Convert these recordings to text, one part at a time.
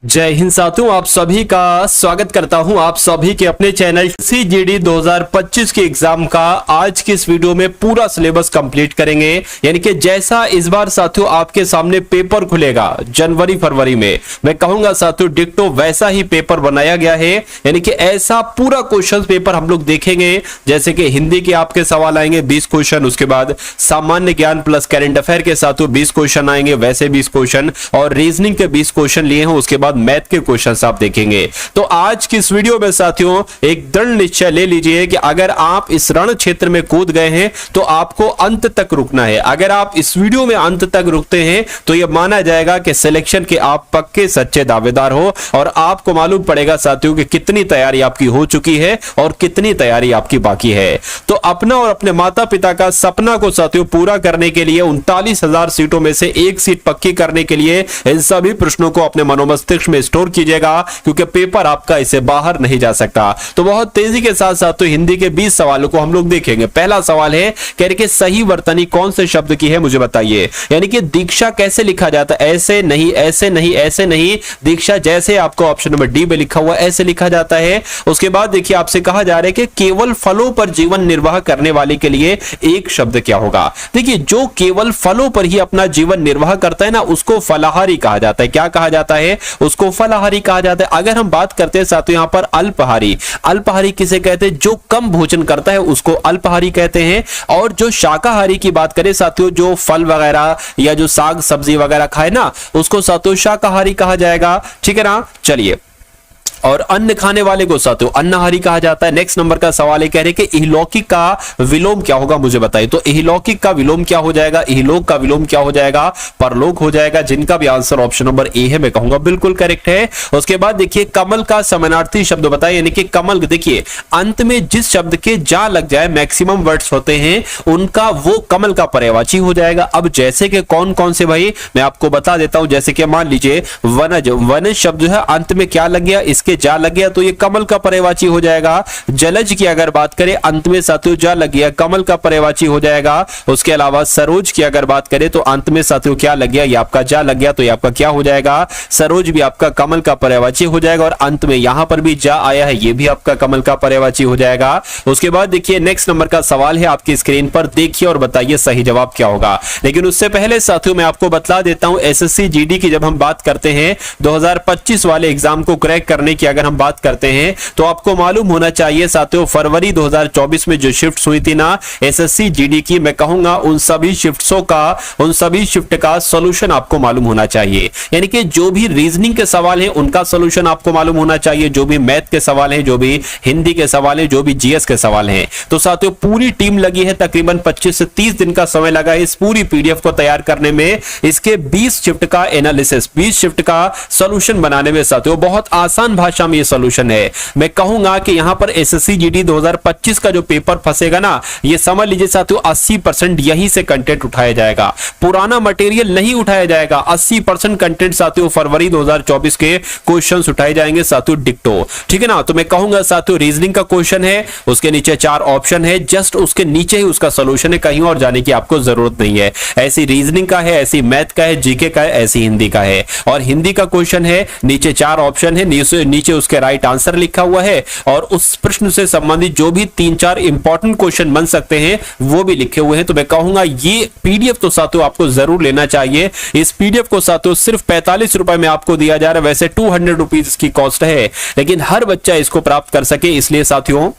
जय हिंद साथियों, आप सभी का स्वागत करता हूं आप सभी के अपने चैनल सीजीडी 2025 के एग्जाम का आज की इस वीडियो में पूरा सिलेबस कंप्लीट करेंगे। यानी कि जैसा इस बार साथियों आपके सामने पेपर खुलेगा जनवरी फरवरी में, मैं कहूंगा साथियों डिक्टो वैसा ही पेपर बनाया गया है। यानी कि ऐसा पूरा क्वेश्चन पेपर हम लोग देखेंगे, जैसे कि हिंदी के आपके सवाल आएंगे 20 क्वेश्चन, उसके बाद सामान्य ज्ञान प्लस करंट अफेयर के साथियों 20 क्वेश्चन आएंगे, वैसे 20 क्वेश्चन और रीजनिंग के 20 क्वेश्चन लिए हैं, उसके बाद मैथ के क्वेश्चंस आप देखेंगे। तो आज की इस वीडियो में साथियों एक दृढ़ निश्चय ले लीजिए कि अगर आप इस रण क्षेत्र में कूद गए हैं तो आपको अंत तक रुकना है। अगर आप इस वीडियो में अंत तक रुकते हैं तो यह माना जाएगा कि सिलेक्शन के आप पक्के सच्चे दावेदार हो और आपको मालूम पड़ेगा साथियों कि कितनी तैयारी आपकी हो चुकी है और कितनी तैयारी आपकी बाकी है। तो अपना और अपने माता पिता का सपना को साथियों पूरा करने के लिए 39,000 सीटों में से एक सीट पक्की करने के लिए इन सभी प्रश्नों को अपने मनोमस्तिष्क में स्टोर कीजिएगा, क्योंकि पेपर आपका इसे बाहर नहीं जा सकता। तो बहुत तेजी के साथ साथ तो हिंदी के 20 सवालों को हम लोग देखेंगे। पहला सवाल है, कह रहे कि सही वर्तनी कौन से शब्द की है मुझे बताइए। यानी कि दीक्षा कैसे लिखा जाता है? ऐसे नहीं, ऐसे नहीं, ऐसे नहीं। दीक्षा जैसे आपको ऑप्शन नंबर डी में लिखा हुआ ऐसे लिखा जाता है। उसके बाद देखिए आपसे कहा जा रहा है कि केवल फलों पर जीवन निर्वाह करने वाले के लिए एक शब्द क्या होगा। देखिए जो केवल फलों पर ही अपना जीवन निर्वाह करता है ना, उसको फलाहारी कहा जाता है। क्या कहा जाता है? उसको फलाहारी कहा जाता है। अगर हम बात करते हैं साथियों यहां पर अल्पाहारी, अल्पाहारी किसे कहते हैं? जो कम भोजन करता है उसको अल्पाहारी कहते हैं। और जो शाकाहारी की बात करें साथियों, जो फल वगैरह या जो साग सब्जी वगैरह खाए ना, उसको साथियों शाकाहारी कहा जाएगा। ठीक है ना। चलिए, और अन्न खाने वाले को साथियों अन्नहारी कहा जाता है। नेक्स्ट नंबर का सवाल है, कह रहे कि इहलौकिक का विलोम क्या होगा मुझे बताइए। तो इहलौकिक का विलोम क्या हो जाएगा? इहलोक का विलोम क्या हो जाएगा? परलोक हो जाएगा, जिनका भी आंसर ऑप्शन नंबर ए है, मैं कहूंगा बिल्कुल करेक्ट है। उसके बाद देखिए कमल का समानार्थी शब्द बताइए। यानी कि कमल, देखिए अंत में जिस शब्द के जा लग जाए, मैक्सिमम वर्ड्स होते हैं उनका, वो कमल का पर्यायवाची हो जाएगा। अब जैसे कि कौन कौन से भाई मैं आपको बता देता हूं। जैसे कि मान लीजिए वनज, वनज शब्द है अंत में क्या लग गया, इसके जा लग गया तो ये कमल का पर्यायवाची हो जाएगा। जलज की अगर बात करें अंत में साथियों जा लग गया, कमल का पर्यायवाची हो जाएगा। उसके अलावा सरोज की अगर बात करें तो अंत में साथियों क्या लग गया, ये आपका जा लग गया तो ये आपका क्या हो जाएगा? सरोज भी आपका कमल का पर्यायवाची हो जाएगा। और अंत में यहां पर भी जा आया है, ये भी आपका कमल का पर्यायवाची हो जाएगा। उसके बाद देखिए नेक्स्ट नंबर का सवाल है आपकी स्क्रीन पर, देखिए और बताइए सही जवाब क्या होगा। लेकिन उससे पहले साथियों मैं आपको बता देता हूं, एसएससी जीडी की जब हम बात करते हैं 2025 वाले एग्जाम को क्रैक करने की अगर हम बात करते हैं तो आपको मालूम होना चाहिए साथियों फरवरी 2024 में जो शिफ्ट हुई थी ना एसएससी जीडी की, मैं कहूंगा उन सभी शिफ्ट का सॉल्यूशन आपको मालूम होना चाहिए। यानी कि जो भी रीजनिंग के सवाल हैं उनका सॉल्यूशन आपको मालूम होना चाहिए, जो भी मैथ के सवाल हैं, जो भी हिंदी के सवाल हैं, जो भी जीएस के सवाल हैं। तो साथियों पूरी टीम लगी है, तकरीबन 25 से 30 दिन का समय लगा है इस पूरी पीडीएफ को तैयार करने में। इसके 20 शिफ्ट का एनालिसिस, 20 शिफ्ट का सॉल्यूशन बनाने में साथियों बहुत आसान भाषा में सॉल्यूशन है। मैं कहूंगा कि यहां पर एसएससी जीडी 2025 का जो पेपर फंसेगा ना, ये समझ लीजिए साथियों 80% यहीं से कंटेंट उठाया जाएगा, पुराना मटेरियल नहीं उठाया जाएगा। 80% कंटेंट साथियों फरवरी 2024 के क्वेश्चंस उठाए जाएंगे साथियों डिक्टो। ठीक है ना। तो मैं कहूंगा साथियों रीजनिंग का क्वेश्चन है, उसके नीचे 4 ऑप्शन है, जस्ट उसके नीचे ही उसका सॉल्यूशन है, कहीं और जाने की आपको जरूरत नहीं है। ऐसी रीजनिंग का है, ऐसी मैथ का है, जीके का है, ऐसी हिंदी का है। और हिंदी का क्वेश्चन है, नीचे 4 ऑप्शन है, नीचे उसके राइट आंसर लिखा हुआ है और उस प्रश्न से संबंधित जो भी 3-4 इंपॉर्टेंट क्वेश्चन बन सकते हैं वो भी लिखे हुए हैं। तो मैं कहूंगा ये पीडीएफ तो साथियों आपको जरूर लेना चाहिए। इस पीडीएफ को साथियों सिर्फ 45 रुपए में आपको दिया जा रहा है, वैसे 200 रुपीज की कॉस्ट है, लेकिन हर बच्चा इसको प्राप्त कर सके इसलिए साथियों,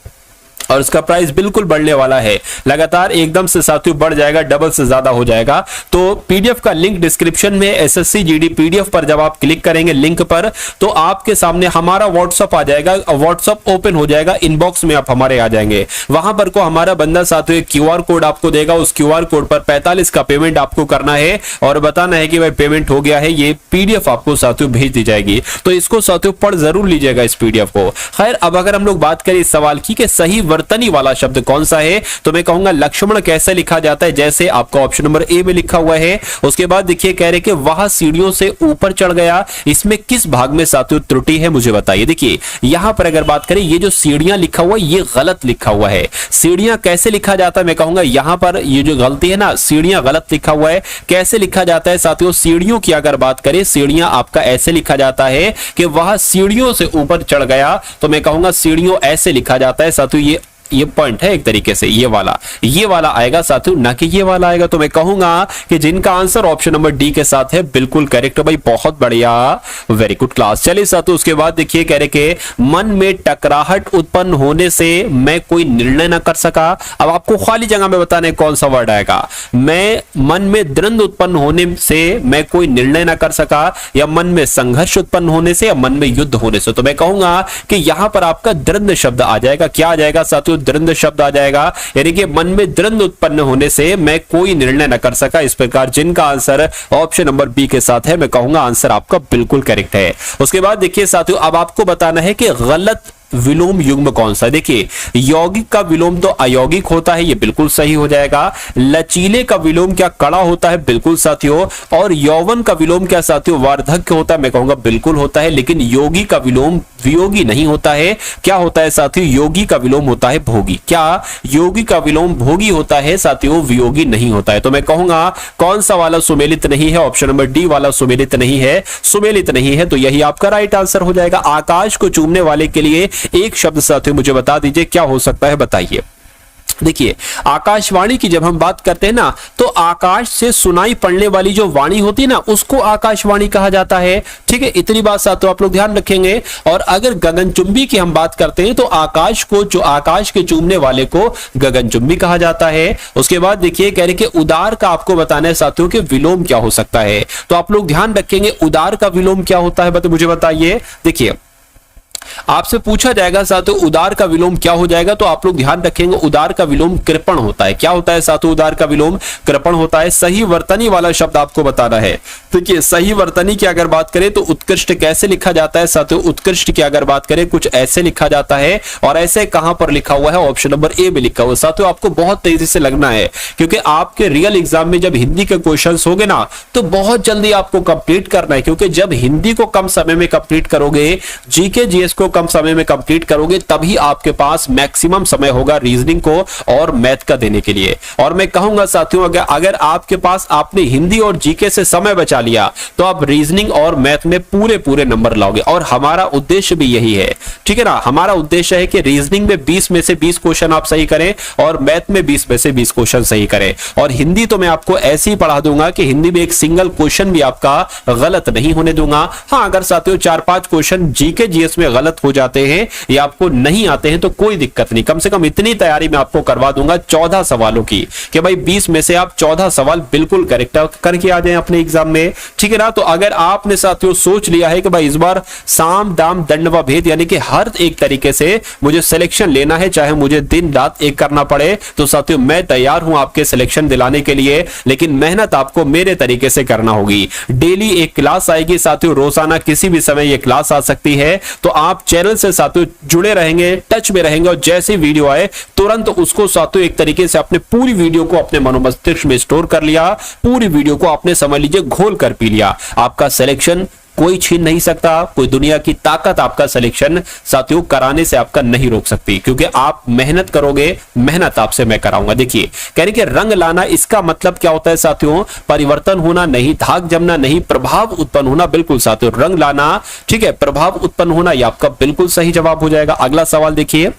और इसका प्राइस बिल्कुल बढ़ने वाला है, लगातार एकदम से साथियों बढ़ जाएगा, डबल से ज्यादा हो जाएगा। तो पीडीएफ का लिंक डिस्क्रिप्शन में, एसएससी जीडी पीडीएफ पर जब आप क्लिक करेंगे लिंक पर तो आपके सामने हमारा व्हाट्सएप आ जाएगा, व्हाट्सएप ओपन हो जाएगा, इनबॉक्स में आप हमारे आ जाएंगे। वहां पर को हमारा बंदा साथियों एक क्यूआर कोड आपको देगा, उस क्यूआर कोड पर 45 का पेमेंट आपको करना है और बताना है कि भाई पेमेंट हो गया है, ये पीडीएफ आपको साथियों भेज दी जाएगी। तो इसको साथियों पढ़ जरूर लीजिएगा इस पीडीएफ को। खैर अब अगर हम लोग बात करें इस सवाल की कि सही वर्तनी वाला शब्द कौन सा है? तो मैं कहूंगा लक्ष्मण कैसे लिखा जाता है, जैसे आपका ऑप्शन नंबर ए में लिखा हुआ है। उसके बाद देखिए कह रहे कि वह सीढ़ियों से ऊपर चढ़ गया, इसमें किस भाग में साथियों त्रुटि है मुझे बताइए। देखिए यहां पर अगर बात करें, ये जो सीढ़ियां लिखा हुआ है ये गलत लिखा हुआ है। सीढ़ियां कैसे लिखा जाता है? मैं कहूंगा यहां पर ये जो गलती है ना, सीढ़ियां गलत लिखा हुआ है। कैसे लिखा जाता है साथियों? सीढ़ियों की अगर बात करें, सीढ़ियां आपका ऐसे लिखा जाता है कि वह सीढ़ियों से ऊपर चढ़ गया, तो मैं कहूंगा सीढ़ियों ऐसे लिखा जाता है साथियों। ये पॉइंट है एक तरीके से, ये वाला आएगा साथियों, ना कि ये वाला आएगा। तो मैं कहूंगा कि जिनका आंसर ऑप्शन नंबर डी के साथ है बिल्कुल करेक्ट भाई, बहुत बढ़िया, वेरी गुड क्लास। चलिए साथियों उसके बाद देखिए कह रहे कि मन में टकराहट उत्पन्न होने से मैं कोई निर्णय ना कर सका। अब आपको खाली जगह में बताने कौन सा वर्ड आएगा। मैं मन में द्वंद उत्पन्न होने से मैं कोई निर्णय ना कर सका, या मन में संघर्ष उत्पन्न होने से, या मन में युद्ध होने से। तो मैं कहूंगा कि यहां पर आपका द्वंद शब्द आ जाएगा। क्या आ जाएगा साथियों? द्वंद शब्द आ जाएगा, यानी कि मन में द्वंद उत्पन्न होने से मैं कोई निर्णय न कर सका। इस प्रकार जिनका आंसर ऑप्शन नंबर बी के साथ है, मैं कहूंगा आंसर आपका बिल्कुल करेक्ट है। उसके बाद देखिए साथियों अब आपको बताना है कि गलत विलोम युग्म कौन सा है। देखिए यौगिक का विलोम तो अयौगिक होता है, ये बिल्कुल सही हो जाएगा। लचीले का विलोम क्या कड़ा होता है? बिल्कुल साथियों। और यौवन का विलोम क्या साथियों? वार्धक्य होता है, मैं कहूंगा बिल्कुल होता है। लेकिन योगी का विलोम वियोगी नहीं होता है। क्या होता है साथियों? योगी का विलोम होता है भोगी। क्या योगी का विलोम भोगी होता है साथियों, वियोगी नहीं होता है। तो मैं कहूंगा कौन सा वाला सुमेलित नहीं है? ऑप्शन नंबर डी वाला सुमेलित नहीं है। सुमेलित नहीं है तो यही आपका राइट आंसर हो जाएगा। आकाश को चूमने वाले के लिए एक शब्द साथियों मुझे बता दीजिए क्या हो सकता है, बताइए। देखिए आकाशवाणी की जब हम बात करते हैं ना, तो आकाश से सुनाई पड़ने वाली जो वाणी होती है ना, उसको आकाशवाणी कहा जाता है। ठीक है, इतनी बात साथियों आप लोग ध्यान रखेंगे। और अगर गगनचुंबी की हम बात करते हैं तो आकाश को, जो आकाश के चूमने वाले को गगनचुंबी कहा जाता है। उसके बाद देखिए कह रहे कि उदार का आपको बताना है साथियों कि विलोम क्या हो सकता है। तो आप लोग ध्यान रखेंगे उदार का विलोम क्या होता है, मुझे बताइए। देखिए आपसे पूछा जाएगा साथियों उदार का विलोम क्या हो जाएगा, तो आप लोग ध्यान रखेंगे उदार का विलोम कृपण होता है। क्या होता है साथियों? उदार का विलोम कृपण होता है। सही वर्तनी वाला शब्द आपको बताना है। देखिए सही वर्तनी की अगर बात करें तो उत्कृष्ट कैसे लिखा जाता है साथियों? उत्कृष्ट की अगर बात करें कुछ ऐसे लिखा जाता है। और ऐसे कहां पर लिखा हुआ है? ऑप्शन नंबर ए में लिखा हुआ है। साथियों आपको बहुत तेजी से लगना है, क्योंकि आपके रियल एग्जाम में जब हिंदी के क्वेश्चंस होंगे ना, तो बहुत जल्दी आपको कंप्लीट करना है। क्योंकि जब हिंदी को कम समय में कंप्लीट करोगे, जीके जीएस को कम समय में कंप्लीट करोगे, तभी आपके पास मैक्सिमम समय होगा रीजनिंग को और मैथ का देने के लिए। और मैं कहूंगा साथियों अगर आपके पास आपने हिंदी और जीके से समय बचा लिया, तो आप रीजनिंग और मैथ में पूरे नंबर लाओगे। और हमारा उद्देश्य भी यही है, ठीक है ना। हमारा उद्देश्य है कि रीजनिंग में 20 में से 20 क्वेश्चन आप सही करें और मैथ में 20 में से 20 क्वेश्चन सही करें। और हिंदी तो मैं आपको ऐसे ही पढ़ा दूंगा कि हिंदी में एक सिंगल क्वेश्चन भी आपका गलत नहीं होने दूंगा। हाँ, अगर साथियों 4-5 क्वेश्चन जीके जीएस में गलत हो जाते हैं या आपको नहीं आते हैं तो कोई दिक्कत नहीं, कम से कम इतनी तैयारी मैं आपको करवा दूंगा 14 सवालों की, कि भाई 20 में से आप 14 सवाल बिल्कुल करेक्ट करके आ जाएं अपने एग्जाम में। ठीक है ना। तो अगर आपने साथियों सोच लिया है कि भाई इस बार साम दाम दंड व भेद, यानी कि हर एक तरीके से मुझे सिलेक्शन लेना है, चाहे मुझे दिन रात एक करना पड़े, तो साथियों मैं तैयार हूं आपके सिलेक्शन दिलाने के लिए। लेकिन मेहनत आपको मेरे तरीके से करना होगी। डेली एक क्लास आएगी साथियों, रोजाना किसी भी समय ये क्लास आ सकती है। तो आप चैनल से साथियों जुड़े रहेंगे, टच में रहेंगे, और जैसे वीडियो आए तुरंत उसको साथियों एक तरीके से अपने पूरी वीडियो को अपने मनोमस्तिष्क में स्टोर कर लिया, पूरी वीडियो को आपने समझ लीजिए घोल कर पी लिया। आपका सिलेक्शन कोई छीन नहीं सकता, कोई दुनिया की ताकत आपका सिलेक्शन साथियों कराने से आपका नहीं रोक सकती, क्योंकि आप मेहनत करोगे, मेहनत आपसे मैं कराऊंगा। देखिए कह रहे कि रंग लाना, इसका मतलब क्या होता है साथियों? परिवर्तन होना नहीं, धाक जमना नहीं, प्रभाव उत्पन्न होना। बिल्कुल साथियों रंग लाना, ठीक है, प्रभाव उत्पन्न होना, यह आपका बिल्कुल सही जवाब हो जाएगा। अगला सवाल देखिए,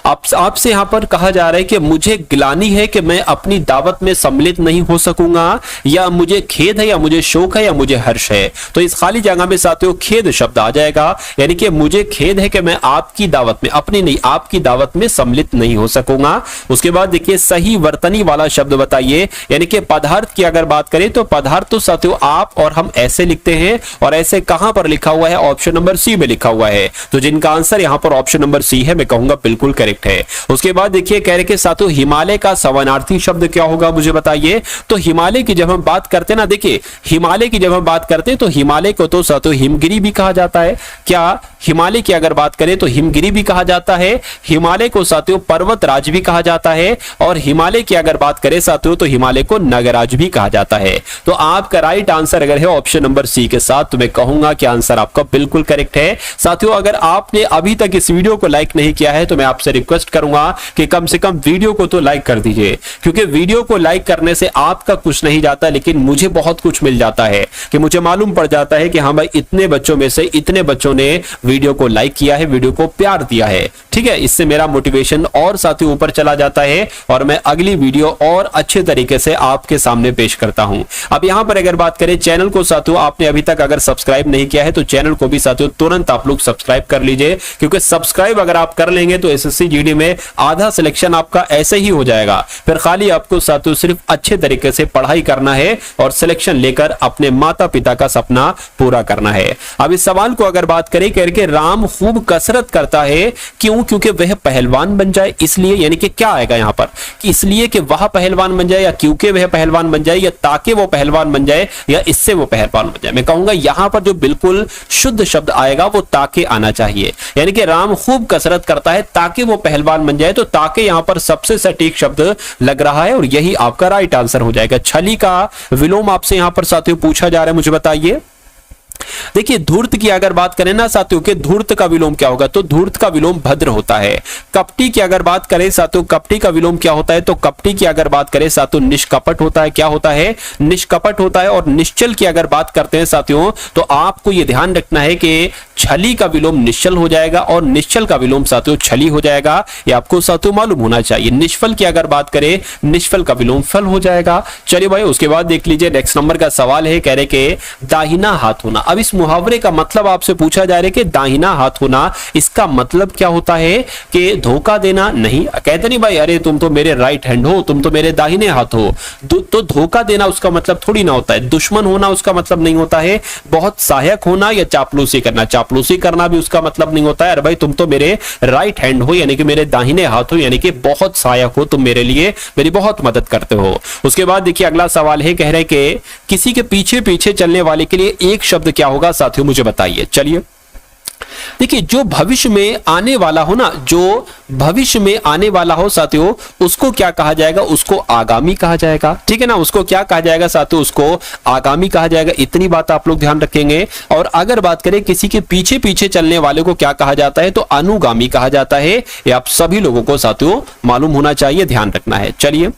आपसे यहां पर कहा जा रहा है कि मुझे गिलानी है कि मैं अपनी दावत में सम्मिलित नहीं हो सकूंगा, या मुझे खेद है, या मुझे शोक है, या मुझे हर्ष है। तो इस खाली जगह में साथियों खेद शब्द आ जाएगा, यानी कि मुझे खेद है कि मैं आपकी दावत में, अपनी नहीं आपकी दावत में सम्मिलित नहीं हो सकूंगा। उसके बाद देखिए सही वर्तनी वाला शब्द बताइए, यानी कि पदार्थ की अगर बात करें तो पदार्थ तो साथियों आप और हम ऐसे लिखते हैं, और ऐसे कहां पर लिखा हुआ है? ऑप्शन नंबर सी में लिखा हुआ है। तो जिनका आंसर यहां पर ऑप्शन नंबर सी है, मैं कहूंगा बिल्कुल करेक्ट है। उसके बाद देखिए कह रहे कि साथियों हिमालय का समानार्थी शब्द क्या होगा मुझे बताइए। तो हिमालय की जब हम बात करते हैं ना, देखिए हिमालय की जब हम बात करते हैं तो हिमालय को तो साथियों हिमगिरी भी कहा जाता है। क्या हिमालय की अगर बात करें तो हिमगिरी भी कहा जाता है, हिमालय को साथियों पर्वतराज भी कहा जाता है, और हिमालय की अगर बात करें साथियों तो हिमालय को नगराज भी कहा जाता है। तो आपका राइट आंसर अगर है ऑप्शन नंबर सी के साथ, तो मैं कहूंगा कि आंसर आपका बिल्कुल करेक्ट है। साथियों अगर आपने अभी तक इस वीडियो को लाइक नहीं किया है तो मैं आपसे रिक्वेस्ट करूंगा कि कम से कम वीडियो को तो लाइक कर दीजिए, क्योंकि वीडियो को लाइक करने से आपका कुछ नहीं जाता लेकिन मुझे बहुत कुछ मिल जाता है, कि मुझे मालूम पड़ जाता है कि हाँ भाई इतने बच्चों में से इतने बच्चों ने वीडियो को लाइक किया है, वीडियो को प्यार दिया है। ठीक है, इससे मेरा मोटिवेशन और साथियों ऊपर चला जाता है और मैं अगली वीडियो और अच्छे तरीके से आपके सामने पेश करता हूं। अब यहां पर अगर बात करें चैनल को साथियों, आपने अभी तक अगर सब्सक्राइब नहीं किया है तो चैनल को भी साथियों तुरंत आप लोग सब्सक्राइब कर लीजिए, क्योंकि सब्सक्राइब अगर आप कर लेंगे तो एसएससी जीडी में आधा सिलेक्शन आपका ऐसे ही हो जाएगा। फिर खाली आपको साथियों सिर्फ अच्छे तरीके से पढ़ाई करना है और सिलेक्शन लेकर अपने माता पिता का सपना पूरा करना है। अब इस सवाल को अगर बात करें करके राम खूब कसरत करता है क्यों? क्योंकि वह पहलवान बन जाए, इसलिए, यानी कि क्या आएगा यहां पर कि इसलिए कि वह पहलवान बन जाए, या क्योंकि वह पहलवान बन जाए, या ताकि वो पहलवान बन जाए, या इससे वो पहलवान बन जाए। मैं कहूंगा यहां पर जो बिल्कुल शुद्ध शब्द आएगा वो ताकि आना चाहिए, यानी कि राम खूब कसरत करता है ताकि वो पहलवान बन जाए। तो ताकि यहां पर सबसे सटीक शब्द लग रहा है और यही आपका राइट आंसर हो जाएगा। छली का विलोम आपसे यहां पर साथियों पूछा जा रहा है, मुझे बताइए। देखिए धूर्त की अगर बात करें ना साथियों के धूर्त का विलोम क्या होगा, तो धूर्त का विलोम भद्र होता है। कपटी की अगर बात करें साथियों, कपटी का विलोम क्या होता है, तो कपटी की अगर बात करें साथियों निष्कपट होता है। क्या होता है? निष्कपट होता है। और निश्चल की अगर बात करते हैं साथियों तो आपको यह ध्यान रखना है कि छली का विलोम निश्चल हो जाएगा और निश्चल का विलोम साथियों छली हो जाएगा, ये आपको साथियों मालूम होना चाहिए। निष्फल की अगर बात करें निष्फल का विलोम फल हो जाएगा। चलिए भाई उसके बाद देख लीजिए नेक्स्ट नंबर का सवाल है, कह रहे कि दाहिना हाथ होना। अब इस मुहावरे का मतलब आपसे पूछा जा रहा है कि दाहिना हाथ होना, इसका मतलब क्या होता है कि धोखा देना? नहीं, कहते नहीं भाई अरे तुम तो मेरे राइट हैंड हो, तुम तो मेरे दाहिने हाथ हो, तो धोखा देना उसका मतलब थोड़ी ना होता है। दुश्मन होना उसका मतलब नहीं होता है। बहुत सहायक होना या चापलूसी करना, चापलूसी करना भी उसका मतलब नहीं होता है। अरे भाई तुम तो मेरे राइट हैंड हो, यानी कि मेरे दाहिने हाथ हो, यानी कि बहुत सहायक हो, तुम मेरे लिए मेरी बहुत मदद करते हो। उसके बाद देखिए अगला सवाल है, कह रहे कि किसी के पीछे पीछे चलने वाले के लिए एक शब्द क्या होगा साथियों, मुझे बताइए। चलिए देखिए जो भविष्य में आने वाला हो ना, जो भविष्य में आने वाला हो साथियों, उसको क्या कहा जाएगा? उसको आगामी कहा जाएगा। ठीक है ना, उसको क्या कहा जाएगा साथियों? उसको आगामी कहा जाएगा। इतनी बात आप लोग ध्यान रखेंगे। और अगर बात करें किसी के पीछे पीछे चलने वाले को क्या कहा जाता है, तो अनुगामी कहा जाता है। ये आप सभी लोगों को साथियों मालूम होना चाहिए, ध्यान रखना है। चलिए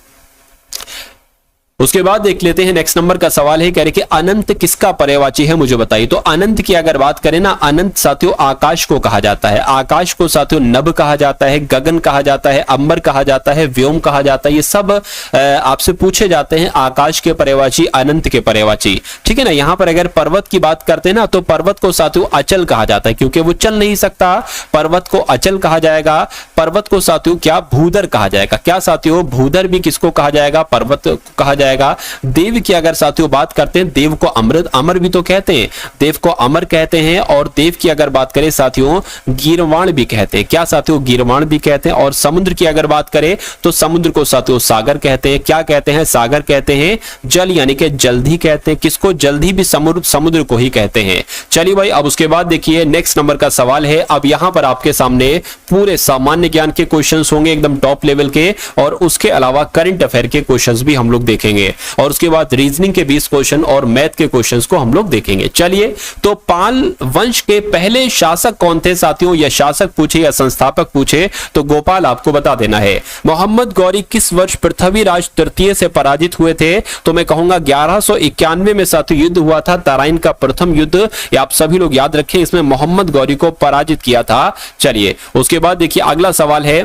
उसके बाद देख लेते हैं नेक्स्ट नंबर का सवाल है, कह रहे कि अनंत किसका पर्यायवाची है, मुझे बताइए। तो अनंत की अगर बात करें ना, अनंत साथियों आकाश को कहा जाता है। आकाश को साथियों नभ कहा जाता है, गगन कहा जाता है, अंबर कहा जाता है, व्योम कहा जाता है। ये सब आपसे पूछे जाते हैं आकाश के पर्यायवाची, अनंत के पर्यायवाची। ठीक है ना। यहां पर अगर पर्वत की बात करते हैं ना, तो पर्वत को साथियों अचल कहा जाता है, क्योंकि वो चल नहीं सकता, पर्वत को अचल कहा जाएगा। पर्वत को साथियों क्या भूधर कहा जाएगा। क्या साथियों? भूधर भी किसको कहा जाएगा? पर्वत कहा जाएगा। देव की अगर साथियों बात करते हैं, देव को अमृत, अमर भी तो कहते हैं, देव को अमर कहते हैं। और देव की अगर बात करें साथियों गीर्वाण भी कहते हैं। क्या साथियों? गीर्वाण भी कहते हैं। और समुद्र की अगर बात करें तो समुद्र को साथियों सागर कहते हैं। क्या कहते हैं? सागर कहते हैं। जल यानी कि जल्दी कहते हैं। किसको? जल्दी भी समुद्र को ही कहते हैं। चलिए भाई अब उसके बाद देखिए नेक्स्ट नंबर का सवाल है। अब यहां पर आपके सामने पूरे सामान्य ज्ञान के क्वेश्चंस होंगे, एकदम टॉप लेवल के, और उसके अलावा करंट अफेयर के क्वेश्चंस भी हम लोग देखेंगे। और उसके बाद रीजनिंग के 20 क्वेश्चन और मैथ के क्वेश्चंस को हम लोग देखेंगे। चलिए तो पाल वंश के पहले शासक कौन थे साथियों? या शासक पूछे या संस्थापक पूछे तो गोपाल आपको बता देना है। मोहम्मद गौरी किस वर्ष पृथ्वीराज तृतीय से पराजित हुए थे? तो मैं कहूंगा 1191 में साथियों युद्ध हुआ था, तराइन का प्रथम युद्ध। ये आप सभी लोग याद रखें, इसमें मोहम्मद गौरी को पराजित किया था। चलिए उसके बाद देखिए अगला सवाल है,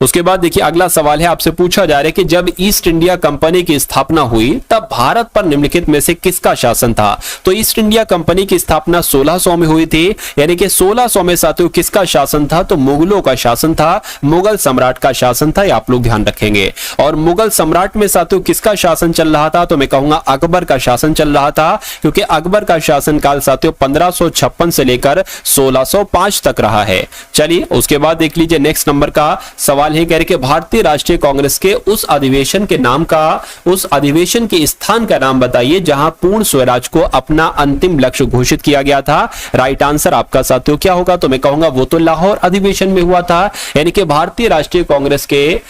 उसके बाद देखिए अगला सवाल है, आपसे पूछा जा रहा है कि जब ईस्ट इंडिया कंपनी की स्थापना हुई तब भारत पर निम्नलिखित में से किसका शासन था। तो ईस्ट इंडिया कंपनी की स्थापना 1600 में हुई थी, यानी कि 1600 में साथियों किसका शासन था, तो मुगलों का शासन था, मुगल सम्राट का शासन था, ये आप लोग ध्यान रखेंगे। और मुगल सम्राट में साथियों किसका शासन चल रहा था, तो मैं कहूंगा अकबर का शासन चल रहा था, क्योंकि अकबर का शासनकाल साथियों 1556 से लेकर 1605 तक रहा है। चलिए उसके बाद देख लीजिए नेक्स्ट नंबर का सवाल है, कह रहे कि भारतीय राष्ट्रीय कांग्रेस के उस अधिवेशन के नाम का, उस अधिवेशन के स्थान का नाम बताइए जहां पूर्ण स्वराज को अपना अंतिम लक्ष्य घोषित किया गया था। राइट आंसर आपका साथियों क्या होगा, तो मैं कहूंगा वो तो लाहौर अधिवेशन में हुआ था। यानी कि भारतीय राष्ट्रीय कांग्रेस के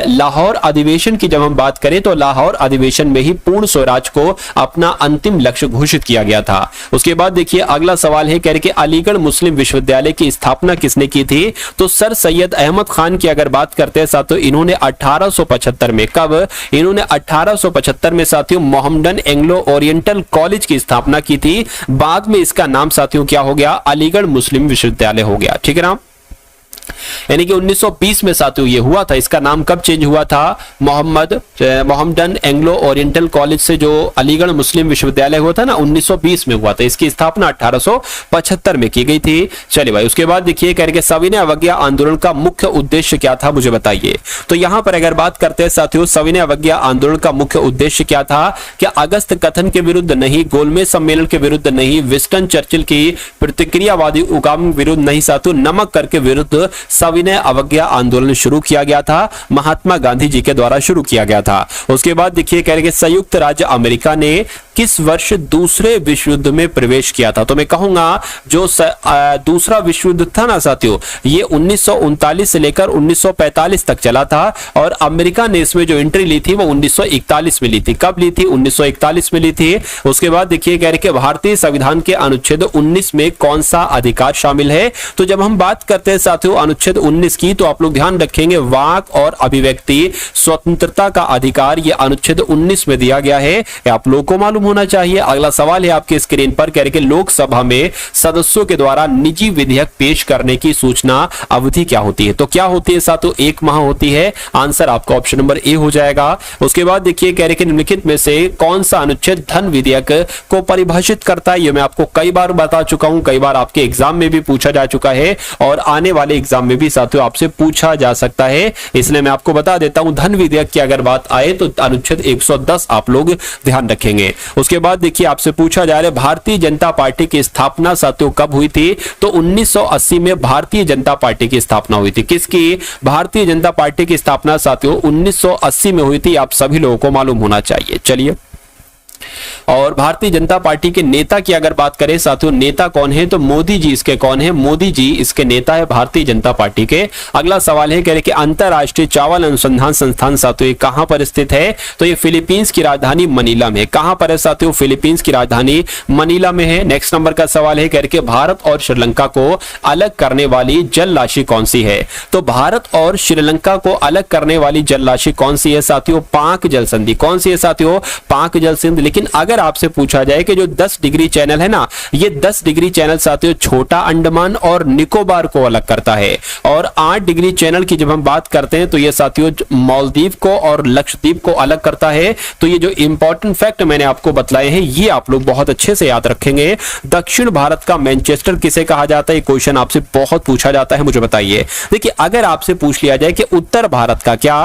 लाहौर अधिवेशन की जब हम बात करें तो लाहौर अधिवेशन में ही पूर्ण स्वराज को अपना अंतिम लक्ष्य घोषित किया गया था। उसके बाद देखिए अगला सवाल है, कह रहे कि अलीगढ़ मुस्लिम विश्वविद्यालय की स्थापना किसने की थी, तो सर सैयद अहमद खान की अगर बात करते हैं साथियों, इन्होंने 1875 में, कब, इन्होंने 1875 में साथियों मोहम्मडन एंग्लो ओरिएंटल कॉलेज की स्थापना की थी। बाद में इसका नाम साथियों क्या हो गया, अलीगढ़ मुस्लिम विश्वविद्यालय हो गया। ठीक है ना, यानी कि 1920 में साथियों ये हुआ था। इसका नाम कब चेंज हुआ था, मोहम्मडन एंग्लो ओरिएंटल कॉलेज से जो अलीगढ़ मुस्लिम विश्वविद्यालय हुआ था ना 1920 में हुआ था। इसकी स्थापना 1875 में की गई थी। चलिए भाई उसके बाद देखिए कह रहे सविनय अवज्ञा आंदोलन का मुख्य उद्देश्य क्या था, मुझे बताइए। तो यहां पर अगर बात करते हैं साथियों सविनय अवज्ञा आंदोलन का मुख्य उद्देश्य क्या था, क्या अगस्त कथन के विरुद्ध नहीं, गोलमेज सम्मेलन के विरुद्ध नहीं, विंस्टन चर्चिल की प्रतिक्रियावादी उगाम विरुद्ध नहीं साथियों, नमक कर के विरुद्ध सविनय अवज्ञा आंदोलन शुरू किया गया था, महात्मा गांधी जी के द्वारा शुरू किया गया था। उसके बाद देखिए कह रहे संयुक्त राज्य अमेरिका ने किस वर्ष दूसरे विश्व युद्ध में प्रवेश किया था, तो मैं कहूंगा जो दूसरा विश्व युद्ध था ना साथियों ये 1939 से लेकर 1945 तक चला था, और अमेरिका ने इसमें जो एंट्री ली थी वो 1941 में ली थी। कब ली थी, 1941 में ली थी। उसके बाद देखिए कह रहे कि भारतीय संविधान के अनुच्छेद 19 में कौन सा अधिकार शामिल है, तो जब हम बात करते हैं साथियों अनुच्छेद 19 की, तो आप लोग ध्यान रखेंगे वाक और अभिव्यक्ति स्वतंत्रता का अधिकार ये अनुच्छेद 19 में दिया गया है, आप लोगों को मालूम होना चाहिए। अगला सवाल है आपके स्क्रीन पर, कह रहे कि लोकसभा में सदस्यों के द्वारा निजी विधेयक पेश करने की सूचना अवधि क्या होती है, तो क्या होती है साथियों 1 माह होती है। आंसर आपका ऑप्शन नंबर ए हो जाएगा। उसके बाद देखिए कह रहे कि निम्नलिखित में से कौन सा अनुच्छेद धन विधेयक को परिभाषित करता है, ये मैं आपको कई बार बता चुका हूं, कई बार आपके एग्जाम में भी पूछा जा चुका है और आने वाले एग्जाम में भी साथियों आपसे पूछा जा सकता है, इसलिए मैं आपको बता देता हूं धन विधेयक की अगर बात आए तो अनुच्छेद 110 आप लोग ध्यान रखेंगे। उसके बाद देखिए आपसे पूछा जा रहा है भारतीय जनता पार्टी की स्थापना साथियों कब हुई थी, तो 1980 में भारतीय जनता पार्टी की स्थापना हुई थी। किसकी, भारतीय जनता पार्टी की स्थापना साथियों 1980 में हुई थी, आप सभी लोगों को मालूम होना चाहिए। चलिए और भारतीय जनता पार्टी के नेता की अगर बात करें साथियों नेता कौन है, तो मोदी जी इसके कौन है, मोदी जी इसके नेता है भारतीय जनता पार्टी के। अगला सवाल है कह रहे कि अंतरराष्ट्रीय चावल अनुसंधान संस्थान साथियों ये कहां पर स्थित है, तो ये फिलीपींस की राजधानी मनीला में। कहां पर है साथियों, फिलीपींस की राजधानी मनीला में है। नेक्स्ट नंबर का सवाल है कह रहे कि भारत और श्रीलंका को अलग करने वाली जल राशि कौन सी है, तो भारत और श्रीलंका को अलग करने वाली जल राशि कौन सी है साथियों, पाक जल संधि। कौन सी है साथियों, पाक जल संधि। लेकिन अगर आपसे पूछा जाए कि जो 10 डिग्री चैनल है ना, ये 10 डिग्री चैनल साथियों छोटा अंडमान और निकोबार को अलग करता है, और 8 डिग्री चैनल की जब हम बात करते हैं तो ये साथियों मालदीव को और लक्षद्वीप को अलग करता है। तो ये जो इंपॉर्टेंट फैक्ट मैंने आपको बतलाए हैं ये आप लोग बहुत अच्छे से याद रखेंगे। दक्षिण भारत का मैनचेस्टर किसे कहा जाता है, ये क्वेश्चन आपसे बहुत पूछा जाता है, मुझे बताइए। देखिए अगर आपसे पूछ लिया जाए कि उत्तर भारत का क्या,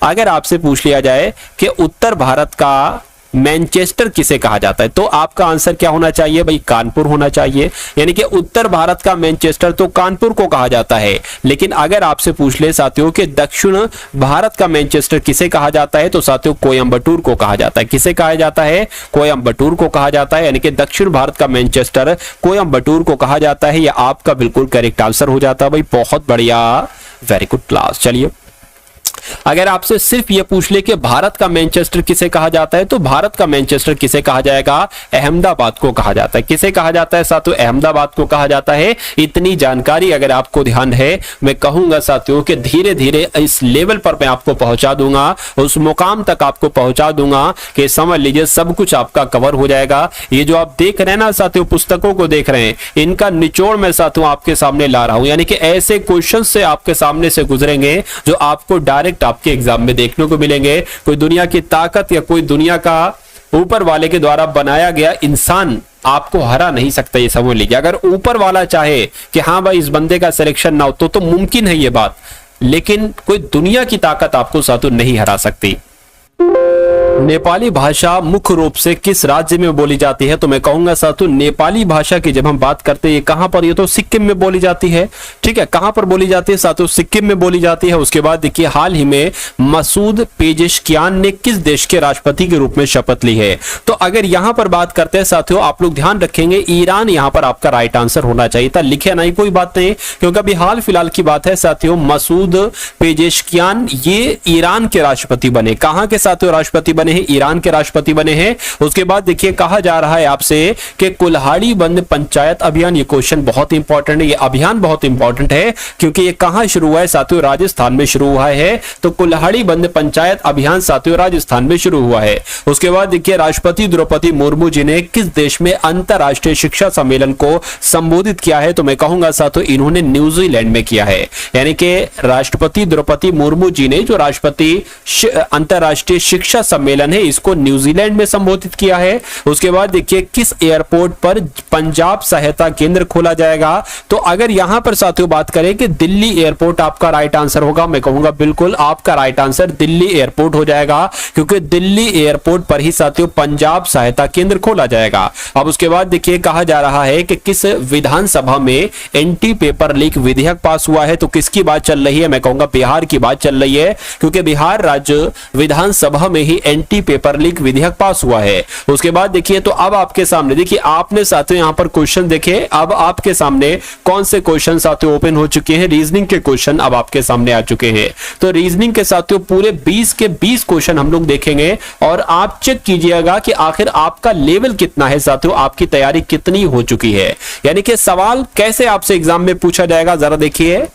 अगर आपसे पूछ लिया जाए कि उत्तर भारत का मैनचेस्टर किसे कहा जाता है, तो आपका आंसर क्या होना चाहिए भाई, कानपुर होना चाहिए। यानी कि उत्तर भारत का मैनचेस्टर तो कानपुर को कहा जाता है। लेकिन अगर आपसे पूछ ले साथियों कि दक्षिण भारत का मैनचेस्टर किसे कहा जाता है, तो साथियों कोयंबटूर को कहा जाता है। किसे कहा जाता है, कोयंबटूर को कहा जाता है। यानी कि दक्षिण भारत का मैनचेस्टर कोयंबटूर को कहा जाता है। यह आपका बिल्कुल करेक्ट आंसर हो जाता है भाई, बहुत बढ़िया, वेरी गुड क्लास। चलिए अगर आपसे सिर्फ ये पूछ ले कि भारत का मैनचेस्टर किसे कहा जाता है, तो भारत का मैनचेस्टर किसे कहा जाएगा? अहमदाबाद को कहा जाता है। किसे कहा जाता है साथियों? अहमदाबाद को कहा जाता है। इतनी जानकारी अगर आपको ध्यान है, मैं कहूंगा साथियों कि धीरे धीरे इस लेवल पर मैं आपको पहुंचा दूंगा, उस मुकाम तक आपको पहुंचा दूंगा कि समझ लीजिए सब कुछ आपका कवर हो जाएगा। ये जो आप देख रहे हैं ना साथियों, पुस्तकों को देख रहे हैं, इनका निचोड़ मैं साथियों आपके सामने ला रहा हूं, यानी कि ऐसे क्वेश्चन से आपके सामने से गुजरेंगे जो आपको डायरेक्ट आपके एग्जाम में देखने को मिलेंगे। कोई दुनिया की ताकत या कोई दुनिया का ऊपर वाले के द्वारा बनाया गया इंसान आपको हरा नहीं सकता, ये समझ लीजिए। अगर ऊपर वाला चाहे कि हाँ भाई इस बंदे का सिलेक्शन ना हो तो मुमकिन है ये बात, लेकिन कोई दुनिया की ताकत आपको साथियों नहीं हरा सकती। नेपाली भाषा मुख्य रूप से किस राज्य में बोली जाती है? तो मैं कहूंगा साथियों नेपाली भाषा की जब हम बात करते हैं कहां पर, ये तो सिक्किम में बोली जाती है। ठीक है, कहां पर बोली जाती है साथियों? सिक्किम में बोली जाती है। उसके बाद देखिए हाल ही में मसूद पेजेशकियान ने किस देश के राष्ट्रपति के रूप में शपथ ली है? तो अगर यहां पर बात करते हैं साथियों, आप लोग ध्यान रखेंगे ईरान यहां पर आपका राइट आंसर होना चाहिए था। लिखे नहीं कोई बात नहीं, क्योंकि अभी हाल फिलहाल की बात है साथियों, मसूद पेजेशकियान ये ईरान के राष्ट्रपति बने। कहां के साथियों राष्ट्रपति बने हैं? ईरान के राष्ट्रपति बने हैं। उसके बाद देखिए कहा जा रहा है आपसे कि कुल्हाड़ी बंद पंचायत अभियान, ये क्वेश्चन बहुत इंपॉर्टेंट है, ये अभियान बहुत इंपॉर्टेंट है क्योंकि ये कहां शुरू हुआ है साथियों? राजस्थान में शुरू हुआ है। तो कुल्हाड़ी बंद पंचायत अभियान साथियों राजस्थान में शुरू हुआ है। उसके बाद देखिए राष्ट्रपति द्रौपदी मुर्मू जी ने किस देश में अंतरराष्ट्रीय शिक्षा सम्मेलन को संबोधित किया है? तो मैं कहूंगा साथियों इन्होंने न्यूजीलैंड में किया है। यानी कि राष्ट्रपति द्रौपदी मुर्मू जी ने जो राष्ट्रपति अंतरराष्ट्रीय शिक्षा सम्मेलन है इसको न्यूजीलैंड में संबोधित किया है। उसके बाद देखिए किस एयरपोर्ट पर पंजाब सहायता केंद्र खोला जाएगा? तो अगर यहां पर साथियों बात करें कि दिल्ली एयरपोर्ट आपका राइट आंसर होगा, मैं कहूंगा बिल्कुल आपका राइट आंसर दिल्ली एयरपोर्ट हो जाएगा, क्योंकि दिल्ली एयरपोर्ट पर ही साथियों पंजाब सहायता केंद्र खोला जाएगा। अब उसके बाद देखिए कहा जा रहा है कि किस विधानसभा में एंटी पेपर लीक विधेयक पास हुआ है? तो किसकी बात चल रही है? मैं कहूंगा बिहार की बात चल रही है, क्योंकि बिहार राज्य विधानसभा में ही एंटी पेपर लीक विधेयक पास हुआ है। उसके बाद देखिए तो अब आपके सामने देखिए आपने साथियों यहां पर क्वेश्चन देखे, अब आपके सामने कौन से क्वेश्चन साथियों ओपन हो चुके हैं? रीजनिंग के क्वेश्चन अब आपके सामने आ चुके हैं। तो रीजनिंग के साथियों पूरे 20 के 20 क्वेश्चन हम लोग देखेंगे और आप चेक कीजिएगा कि आखिर आपका लेवल कितना है साथियों, आपकी तैयारी कितनी हो चुकी है। यानी कि सवाल कैसे आपसे एग्जाम में पूछा जाएगा, जरा देखिए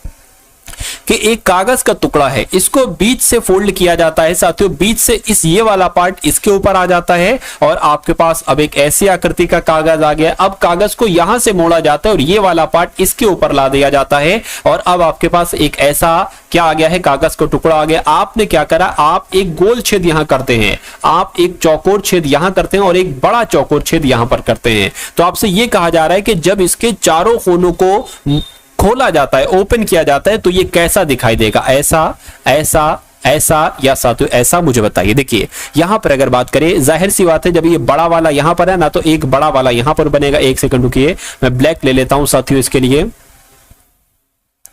कि एक कागज का टुकड़ा है, इसको बीच से फोल्ड किया जाता है साथियों, बीच से इस ये वाला पार्ट इसके ऊपर आ जाता है और आपके पास अब एक ऐसी आकृति का कागज आ गया। अब कागज को यहां से मोड़ा जाता है और ये वाला पार्ट इसके ऊपर ला दिया जाता है और अब आपके पास एक ऐसा क्या आ गया है, कागज का टुकड़ा आ गया। आपने क्या करा, आप एक गोल छेद यहां करते हैं, आप एक चौकोर छेद यहां करते हैं और एक बड़ा चौकोर छेद यहां पर करते हैं। तो आपसे यह कहा जा रहा है कि जब इसके चारों कोनों को खोला जाता है, ओपन किया जाता है, तो ये कैसा दिखाई देगा? ऐसा, ऐसा, ऐसा या साथियों ऐसा? मुझे बताइए। देखिए यहां पर अगर बात करें, जाहिर सी बात है जब ये बड़ा वाला यहां पर है ना, तो एक बड़ा वाला यहां पर बनेगा। एक सेकंड रुकिए, मैं ब्लैक ले लेता हूं साथियों इसके लिए।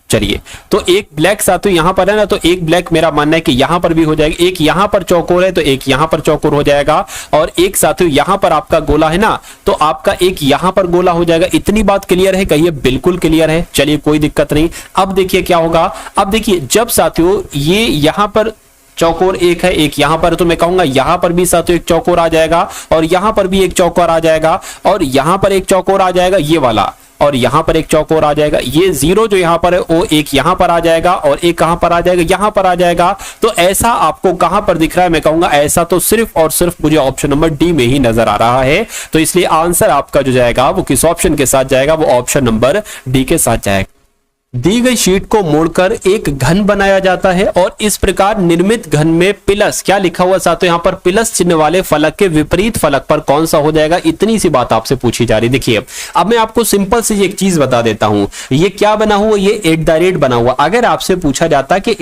चलिए तो एक ब्लैक साथियों यहां पर है ना, तो एक ब्लैक मेरा मानना है कि यहां पर भी हो जाएगा। एक यहां पर चौकोर है तो एक यहां पर चौकोर हो जाएगा और एक साथियों यहां पर आपका गोला है ना, तो आपका एक यहां पर गोला हो जाएगा। इतनी बात क्लियर है? कहिए बिल्कुल क्लियर है। चलिए कोई दिक्कत नहीं। अब देखिए क्या होगा, अब देखिए जब साथियों ये यहां पर चौकोर एक है, एक यहां पर, तो मैं कहूंगा यहां पर भी साथियों एक चौकोर आ जाएगा और यहां पर भी एक चौकोर आ जाएगा और यहां पर एक चौकोर आ जाएगा ये वाला, और यहां पर एक चौकोर आ जाएगा। ये जीरो जो यहां पर है वो एक यहां पर आ जाएगा और एक कहां पर आ जाएगा, यहां पर आ जाएगा। तो ऐसा आपको कहां पर दिख रहा है? मैं कहूंगा ऐसा तो सिर्फ और सिर्फ मुझे ऑप्शन नंबर डी में ही नजर आ रहा है। तो इसलिए आंसर आपका जो जाएगा वो किस ऑप्शन के साथ जाएगा? वो ऑप्शन नंबर डी के साथ जाएगा। दी गई शीट को मोड़कर एक घन बनाया जाता है और इस प्रकार निर्मित घन में प्लस क्या लिखा हुआ साथियों? यहां पर प्लस चिन्ह वाले फलक के विपरीत फलक पर कौन सा हो जाएगा? इतनी सी बात आपसे पूछी जा रही। देखिए अब मैं आपको सिंपल सी एक चीज बता देता हूं, ये क्या बना हुआ? ये @ बना हुआ। अगर आपसे पूछा जाता कि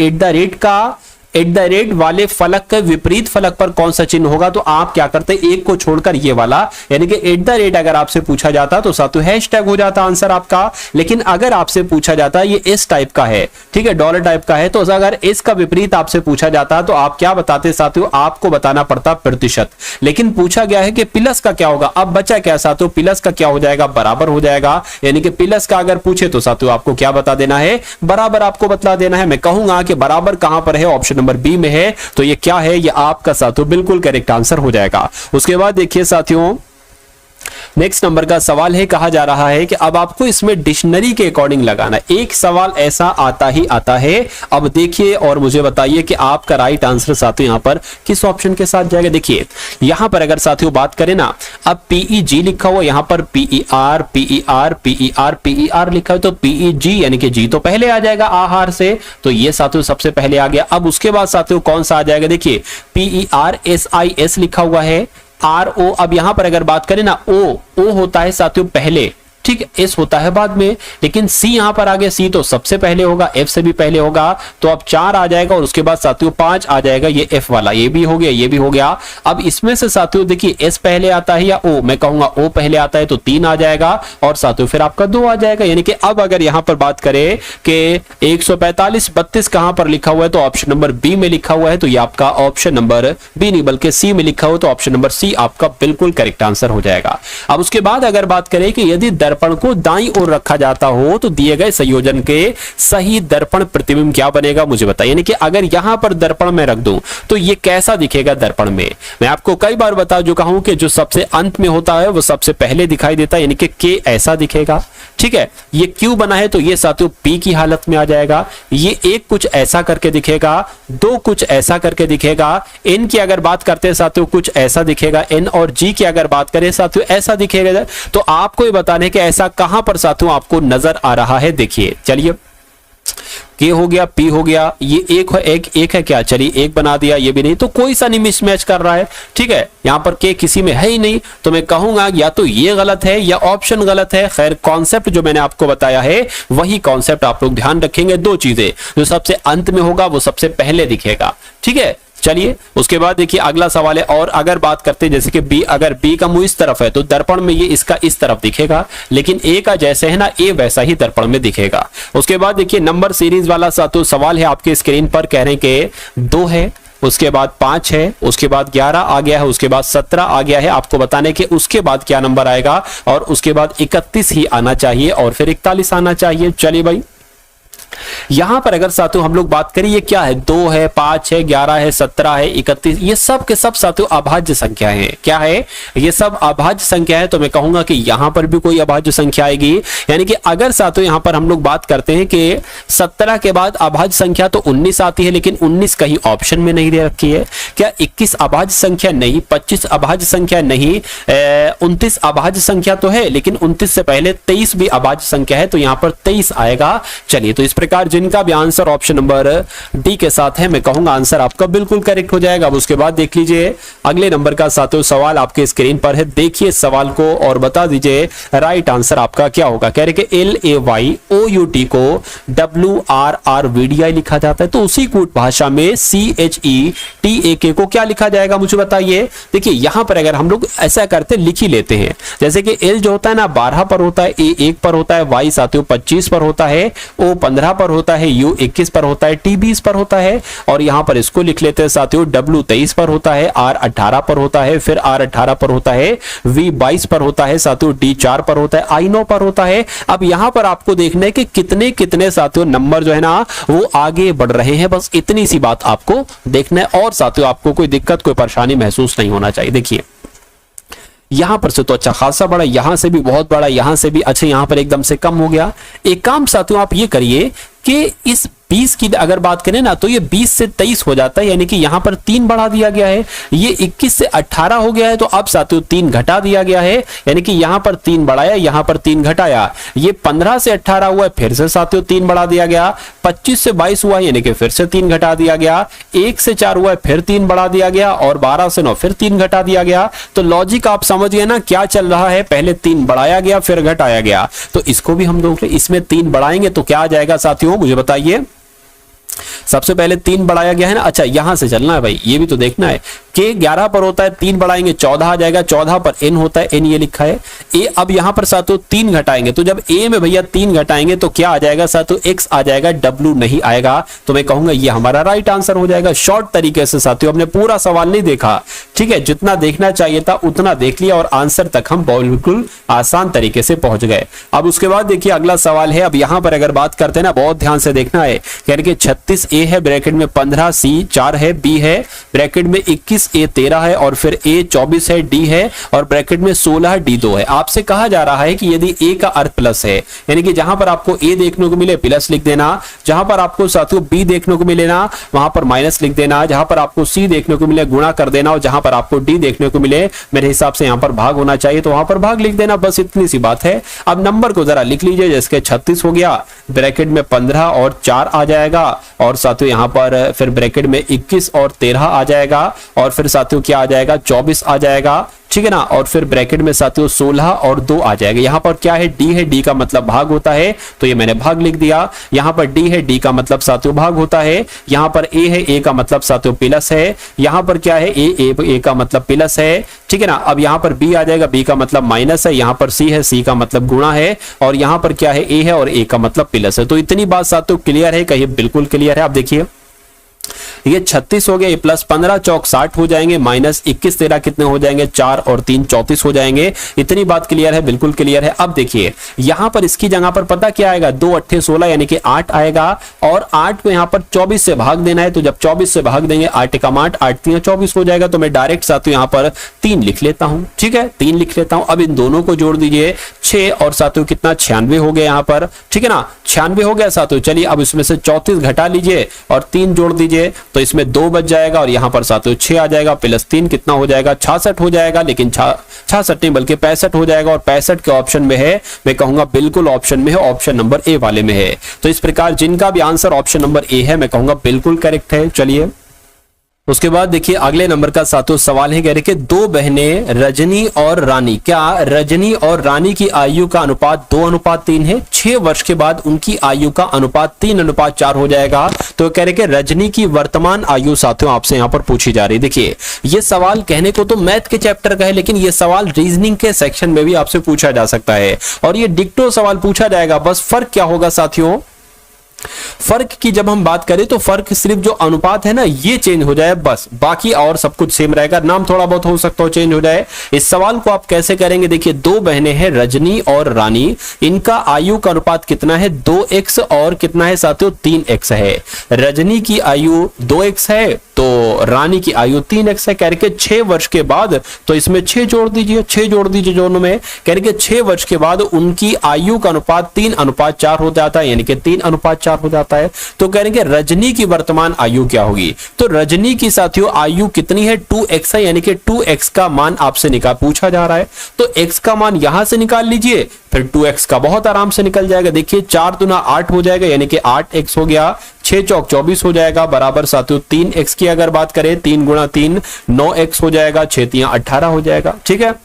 @ वाले फलक के विपरीत फलक पर कौन सा चिन्ह होगा, तो आप क्या करते? एक को छोड़कर ये वाला, यानी कि @ अगर आपसे पूछा जाता तो साथियों हैशटैग हो जाता आंसर आपका। लेकिन अगर आपसे पूछा जाता ये इस टाइप का है, ठीक है, डॉलर टाइप का है, तो अगर इसका विपरीत आपसे पूछा जाता तो आप क्या बताते साथियों? आपको बताना पड़ता प्रतिशत। लेकिन पूछा गया है कि प्लस का क्या होगा। अब बचा क्या साथियों? प्लस का क्या हो जाएगा? बराबर हो जाएगा। यानी कि प्लस का अगर पूछे तो साथियों आपको क्या बता देना है? बराबर आपको बता देना है। मैं कहूंगा कि बराबर कहां पर है? ऑप्शन नंबर बी में है, तो ये क्या है, ये आपका साथियों बिल्कुल करेक्ट आंसर हो जाएगा। उसके बाद देखिए साथियों, नेक्स्ट नंबर का सवाल है, कहा जा रहा है कि अब आपको इसमें डिक्शनरी के अकॉर्डिंग लगाना। एक सवाल ऐसा आता ही आता है। अब देखिए और मुझे बताइए कि आपका राइट आंसर साथियों यहां पर किस ऑप्शन के साथ जाएगा। देखिए यहां पर अगर साथियों बात करें ना, अब पीईजी लिखा हुआ, यहां पर पीईआर पीईआर पीईआर पीईआर लिखा है, तो पीईजी यानी कि जी तो पहले आ जाएगा आहार से, तो ये साथियों सबसे पहले आ गया। अब उसके बाद साथियों कौन सा आ जाएगा, देखिए पीईआर एसआईएस लिखा हुआ है, आर ओ। अब यहां पर अगर बात करें ना, ओ होता है साथियों पहले, ठीक है, एस होता है बाद में, लेकिन सी यहां पर आ गया, सी तो सबसे पहले होगा, एफ से भी पहले होगा, तो अब 4 आ जाएगा और उसके बाद साथियों 5 आ जाएगा, ये एफ वाला, ये भी हो गया, ये भी हो गया। अब इसमें से साथियों देखिए एस पहले आता है या ओ, मैं कहूंगा ओ पहले आता है, तो 3 आ जाएगा और साथियों फिर आपका 2 आ जाएगा। यानी कि अब अगर यहां पर बात करें कि 145 32 कहां पर लिखा हुआ है, तो ऑप्शन नंबर बी में लिखा हुआ है, तो ये आपका ऑप्शन नंबर बी नहीं बल्कि सी में लिखा हुआ, तो ऑप्शन नंबर सी आपका बिल्कुल करेक्ट आंसर हो जाएगा। अब उसके बाद अगर बात करें कि यदि दर्पण को दाईं ओर रखा जाता हो तो दिए गए संयोजन के सही दर्पण प्रतिबिंब क्या बनेगा, मुझे बताइए। यानी कि अगर यहां पर दर्पण में रख दूं तो ये कैसा दिखेगा दर्पण में। मैं आपको कई बार बता चुका हूं कि जो सबसे अंत में होता है वो सबसे पहले दिखाई देता है, यानी कि के ऐसा दिखेगा, ठीक है। ये क्यू बना है तो ये साथियों पी की हालत में आ जाएगा, ये एक कुछ ऐसा करके दिखेगा, 2 कुछ ऐसा करके दिखेगा, एन की अगर बात करते हैं साथियों कुछ ऐसा दिखेगा, एन और जी की अगर बात करें साथियों ऐसा दिखेगा। तो आपको ये बताना है कि ऐसा कहां पर साथियों आपको नजर आ रहा है। देखिए चलिए, के हो गया, पी हो गया, ये एक है क्या, चलिए एक बना दिया, ये भी नहीं, तो कोई सा नहीं मिसमैच कर रहा है, ठीक है। यहां पर के किसी में है ही नहीं, तो मैं कहूंगा या तो ये गलत है या ऑप्शन गलत है। खैर कॉन्सेप्ट जो मैंने आपको बताया है वही कॉन्सेप्ट आप लोग ध्यान रखेंगे। 2 चीजें, जो सबसे अंत में होगा वो सबसे पहले दिखेगा, ठीक है। चलिए उसके बाद देखिए अगला सवाल है, और अगर बात करते हैं जैसे कि बी, अगर बी का मुंह इस तरफ है तो दर्पण में ये इसका इस तरफ दिखेगा, लेकिन ए का जैसे है ना ए वैसा ही दर्पण में दिखेगा। उसके बाद देखिए नंबर सीरीज वाला सातों सवाल है आपके स्क्रीन पर, कह रहे हैं कि 2 है, उसके बाद 5 है, उसके बाद 11 आ गया है, उसके बाद 17 आ गया है। आपको बताने के उसके बाद क्या नंबर आएगा, और उसके बाद 31 ही आना चाहिए और फिर 41 आना चाहिए। चलिए भाई यहां पर अगर साथियों हम लोग बात करें, ये क्या है, 2 है, 5 है, 11 है, 17 है, 31, ये सब के सब साथियों अभाज्य संख्या है। क्या है, ये सब अभाज्य संख्या है। तो मैं कहूंगा कि यहां पर भी कोई अभाज्य संख्या आएगी। यानी कि अगर साथियों यहां पर हम लोग बात करते हैं कि 17 के बाद अभाज्य संख्या तो 19 आती है, लेकिन 19 कहीं ऑप्शन में नहीं दे रखी है। क्या 21 अभाज्य संख्या नहीं, 25 अभाज्य संख्या नहीं, 29 अभाज्य संख्या तो है, लेकिन 29 से पहले 23 भी अभाज्य संख्या है, तो यहां पर 23 आएगा। चलिए तो इस प्रकार जिनका भी आंसर ऑप्शन नंबर डी के साथ है, मैं कहूंगा आंसर आपका बिल्कुल करेक्ट हो जाएगा। अब उसके बाद देख लीजिए अगले नंबर का साथियों सवाल आपके स्क्रीन पर है, देखिए सवाल को और बता दीजिए राइट आंसर आपका क्या होगा। कह रहे कि LAYOUT को WRRVDI लिखा जाता है, तो उसी कूट भाषा में CHETAK को क्या लिखा जाएगा, मुझे बताइए। देखिए यहां पर अगर हम लोग ऐसा करते लिख ही लेते हैं, जैसे कि L जो होता है ना 12 पर होता है, A 1 पर होता है, Y साथियों 25 पर होता है, O 15 पर होता है, U 21 पर होता है, T 20 पर होता है, और यहां पर इसको लिख लेते हैं साथियों W 23 पर होता है, R 18 पर होता है, फिर R 18 पर होता है, V 22 पर होता है साथियों, D 4 पर होता है, I 9 पर होता है। अब यहां पर आपको देखना है कि कितने कितने साथियों नंबर जो है ना वो आगे बढ़ रहे हैं, बस इतनी सी बात आपको देखना है। और साथियों आपको कोई दिक्कत कोई परेशानी महसूस नहीं होना चाहिए। देखिए यहां पर से तो अच्छा खासा बड़ा, यहां से भी बहुत बड़ा, यहां से भी, अच्छा यहां पर एकदम से कम हो गया। एक काम साथियों आप ये करिए कि इस 20 की अगर बात करें ना तो ये 20 से 23 हो जाता है, यानी कि यहां पर 3 बढ़ा दिया गया है। ये 21 से 18 हो गया है, तो अब साथियों 3 घटा दिया गया है, यानी कि यहां पर 3 बढ़ाया, यहां पर 3 घटाया। ये 15 से 18 हुआ है, फिर से साथियों 3 बढ़ा दिया गया। 25 से 22 हुआ, यानी कि फिर से 3 घटा दिया गया। 1 से 4 हुआ है, फिर 3 बढ़ा दिया गया, और 12 से 9 फिर 3 घटा दिया गया। तो लॉजिक आप समझिए ना क्या चल रहा है, पहले 3 बढ़ाया गया फिर घटाया गया। तो इसको भी हम लोग इसमें 3 बढ़ाएंगे तो क्या आ जाएगा साथियों, मुझे बताइए। सबसे पहले 3 बढ़ाया गया है ना, अच्छा यहां से चलना है भाई, ये भी तो देखना है के 11 पर होता है 3 बढ़ाएंगे 14 आ जाएगा, 14 पर n होता है, n ये लिखा है a। अब यहां पर साथियों 3 घटाएंगे तो जब a में भैया 3 घटाएंगे तो क्या आ जाएगा साथियों, x आ जाएगा, w नहीं आएगा। तो मैं कहूंगा ये हमारा राइट आंसर हो जाएगा। शॉर्ट तरीके से साथियों, हमने पूरा सवाल नहीं देखा, ठीक है, जितना देखना चाहिए था उतना देख लिया और आंसर तक हम बिल्कुल आसान तरीके से पहुंच गए। अब उसके बाद देखिए अगला सवाल है। अब यहां पर अगर बात करते हैं ना, बहुत ध्यान से देखना है, यानी कि 36a है ब्रैकेट में 15c 4 है, b है ब्रैकेट में 21a 13 है और फिर a 24 है, d है और ब्रैकेट में 16 d 2 है। आपसे कहा जा रहा है कि यदि a का अर्थ प्लस है, यानी कि जहां पर आपको a देखने को मिले प्लस लिख देना, जहां पर आपको साथियों b देखने को मिले ना वहां पर माइनस लिख देना, जहां पर आपको c देखने को मिले गुणा कर देना और जहां पर आपको d देखने को मिले मेरे हिसाब से यहां पर भाग होना चाहिए तो वहां पर भाग लिख देना, बस इतनी सी बात है। अब नंबर को जरा लिख लीजिए, जैसे 36 हो गया ब्रैकेट में 15 और 4 आ जाएगा और साथियों यहां पर फिर ब्रैकेट में 21 और 13 आ जाएगा और फिर साथियों क्या आ जाएगा 24 आ जाएगा, ठीक है ना, और फिर ब्रैकेट में साथियों 16 और 2 आ जाएगा। यहां पर क्या है d है, d का मतलब भाग होता है तो ये मैंने भाग लिख दिया। यहां पर d है, d का मतलब साथियों भाग होता है। यहां पर a है, a का मतलब साथियों प्लस है। यहां पर क्या है a का मतलब प्लस है, ठीक है ना। अब यहां पर b आ जाएगा, b का मतलब माइनस है। यहां पर c है, c का मतलब गुणा है और यहां पर क्या है a है और a का मतलब प्लस है। तो इतनी बात साथियों क्लियर है, कहिए बिल्कुल क्लियर है। आप देखिए ये 36 हो गया, प्लस 15 चौक 60 हो जाएंगे, माइनस 21 13 कितने हो जाएंगे 4 और 3 34 हो जाएंगे। इतनी बात क्लियर है, बिल्कुल क्लियर है। अब देखिए यहां पर इसकी जगह पर पता क्या आएगा, 2 8 16 यानी कि 8 आएगा और 8 को यहां पर 24 से भाग देना है। तो जब 24 से भाग देंगे 8 एकम 8 8 3 24 हो जाएगा। तो मैं डायरेक्ट साथियों यहां पर 3 लिख लेता हूं, ठीक है, 3 लिख लेता हूं। अब इन दोनों को जोड़ दीजिए 6 और साथियों कितना 96 हो गया यहां पर, ठीक है ना, 96 हो गया साथियों। चलिए अब इसमें से 34 घटा लीजिए और 3 जोड़ दीजिए तो इसमें 2 बच जाएगा और यहां पर साथियों 6 आ जाएगा, प्लस 3 कितना हो जाएगा 66 हो जाएगा, लेकिन 66 नहीं बल्कि 65 हो जाएगा और 65 के ऑप्शन में है, मैं कहूंगा बिल्कुल ऑप्शन में है, ऑप्शन नंबर ए वाले में है। तो इस प्रकार जिनका भी आंसर ऑप्शन नंबर ए है मैं कहूंगा बिल्कुल करेक्ट है। चलिए उसके बाद देखिए अगले नंबर का साथियों सवाल है, कह रहे कि 2 बहनें रजनी और रानी, क्या रजनी और रानी की आयु का अनुपात 2:3 है। 6 वर्ष के बाद उनकी आयु का अनुपात 3:4 हो जाएगा। तो कह रहे कि रजनी की वर्तमान आयु साथियों आपसे यहां पर पूछी जा रही है। देखिए ये सवाल कहने को तो मैथ के चैप्टर का है, लेकिन ये सवाल रीजनिंग के सेक्शन में भी आपसे पूछा जा सकता है और ये डिक्टो सवाल पूछा जाएगा। बस फर्क क्या होगा साथियों, फर्क की जब हम बात करें तो फर्क सिर्फ जो अनुपात है ना ये चेंज हो जाए, बस बाकी और सब कुछ सेम रहेगा, नाम थोड़ा बहुत हो सकता हो चेंज हो जाए। इस सवाल को आप कैसे करेंगे, देखिए 2 बहनें हैं रजनी और रानी, इनका आयु का अनुपात कितना है 2x और कितना है साथियों 3x है। रजनी की आयु 2x है तो रानी की आयु 3x है। कह रहे 6 वर्ष के बाद, तो इसमें 6 जोड़ दीजिए, 6 जोड़ दीजिए दोनों में। कह रहे 6 वर्ष के बाद उनकी आयु का अनुपात 3:4 हो जाता है, यानी कि 3:4 हो जाता है। तो कह रहे कि रजनी की वर्तमान आयु क्या होगी, तो रजनी की साथियों आयु कितनी है 2x है, यानी कि 2x का मान आपसे निकाल पूछा जा रहा है। तो x का मान यहां से निकाल लीजिए, फिर 2x का बहुत आराम से निकल जाएगा। देखिए 4 दूना 8 हो जाएगा, यानी कि 8x हो गया, 6 चौक 24 हो जाएगा, बराबर साथियों 3x की अगर बात करें 3 गुणा 3 9x हो जाएगा, 6 3 18 हो जाएगा, ठीक है।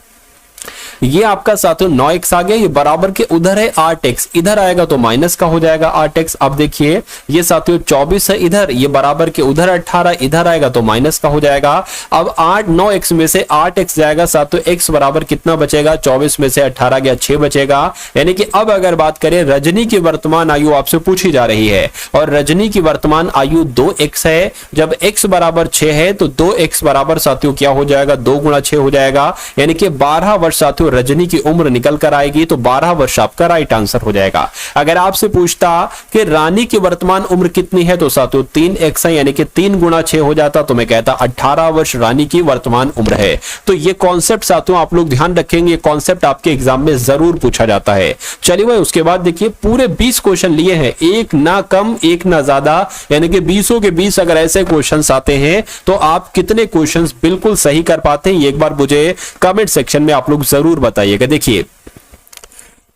ये आपका साथियों 9x आ गया, ये बराबर के उधर है 8x, इधर आएगा तो माइनस का हो जाएगा 8x। अब देखिए ये साथियों 24 है इधर, ये बराबर के उधर 18, इधर आएगा तो माइनस का हो जाएगा। अब 9x में से 8x जाएगा साथियों, x बराबर कितना बचेगा 24 में से 18 गया 6 बचेगा। यानी कि अब अगर बात करें रजनी की वर्तमान आयु आपसे पूछी जा रही है और रजनी की वर्तमान आयु 2x है। जब x बराबर 6 है तो 2x बराबर साथियों क्या हो जाएगा 2 गुणा 6 हो जाएगा, यानी कि 12 वर्ष साथियों रजनी की उम्र निकल कर आएगी। तो 12 वर्ष आपका राइट आंसर हो जाएगा। अगर आपसे पूछता कि रानी की वर्तमान उम्र कितनी है तो साथियों 3x है, यानी कि 3 गुणा 6 हो जाता, तो मैं कहता 18 वर्ष रानी की वर्तमान उम्र है। तो ये कॉन्सेप्ट साथियों आप लोग ध्यान रखेंगे, ये कॉन्सेप्ट आपके एग्जाम में जरूर पूछा जाता है। चलिए भाई उसके बाद देखिए पूरे 20 क्वेश्चन लिए हैं, एक ना कम एक ना ज्यादा, यानी कि 20 के 20 अगर ऐसे क्वेश्चंस आते हैं तो आप कितने क्वेश्चंस बिल्कुल सही कर पाते हैं, एक बार मुझे कमेंट सेक्शन में आप लोग जरूर बताइएगा। देखिए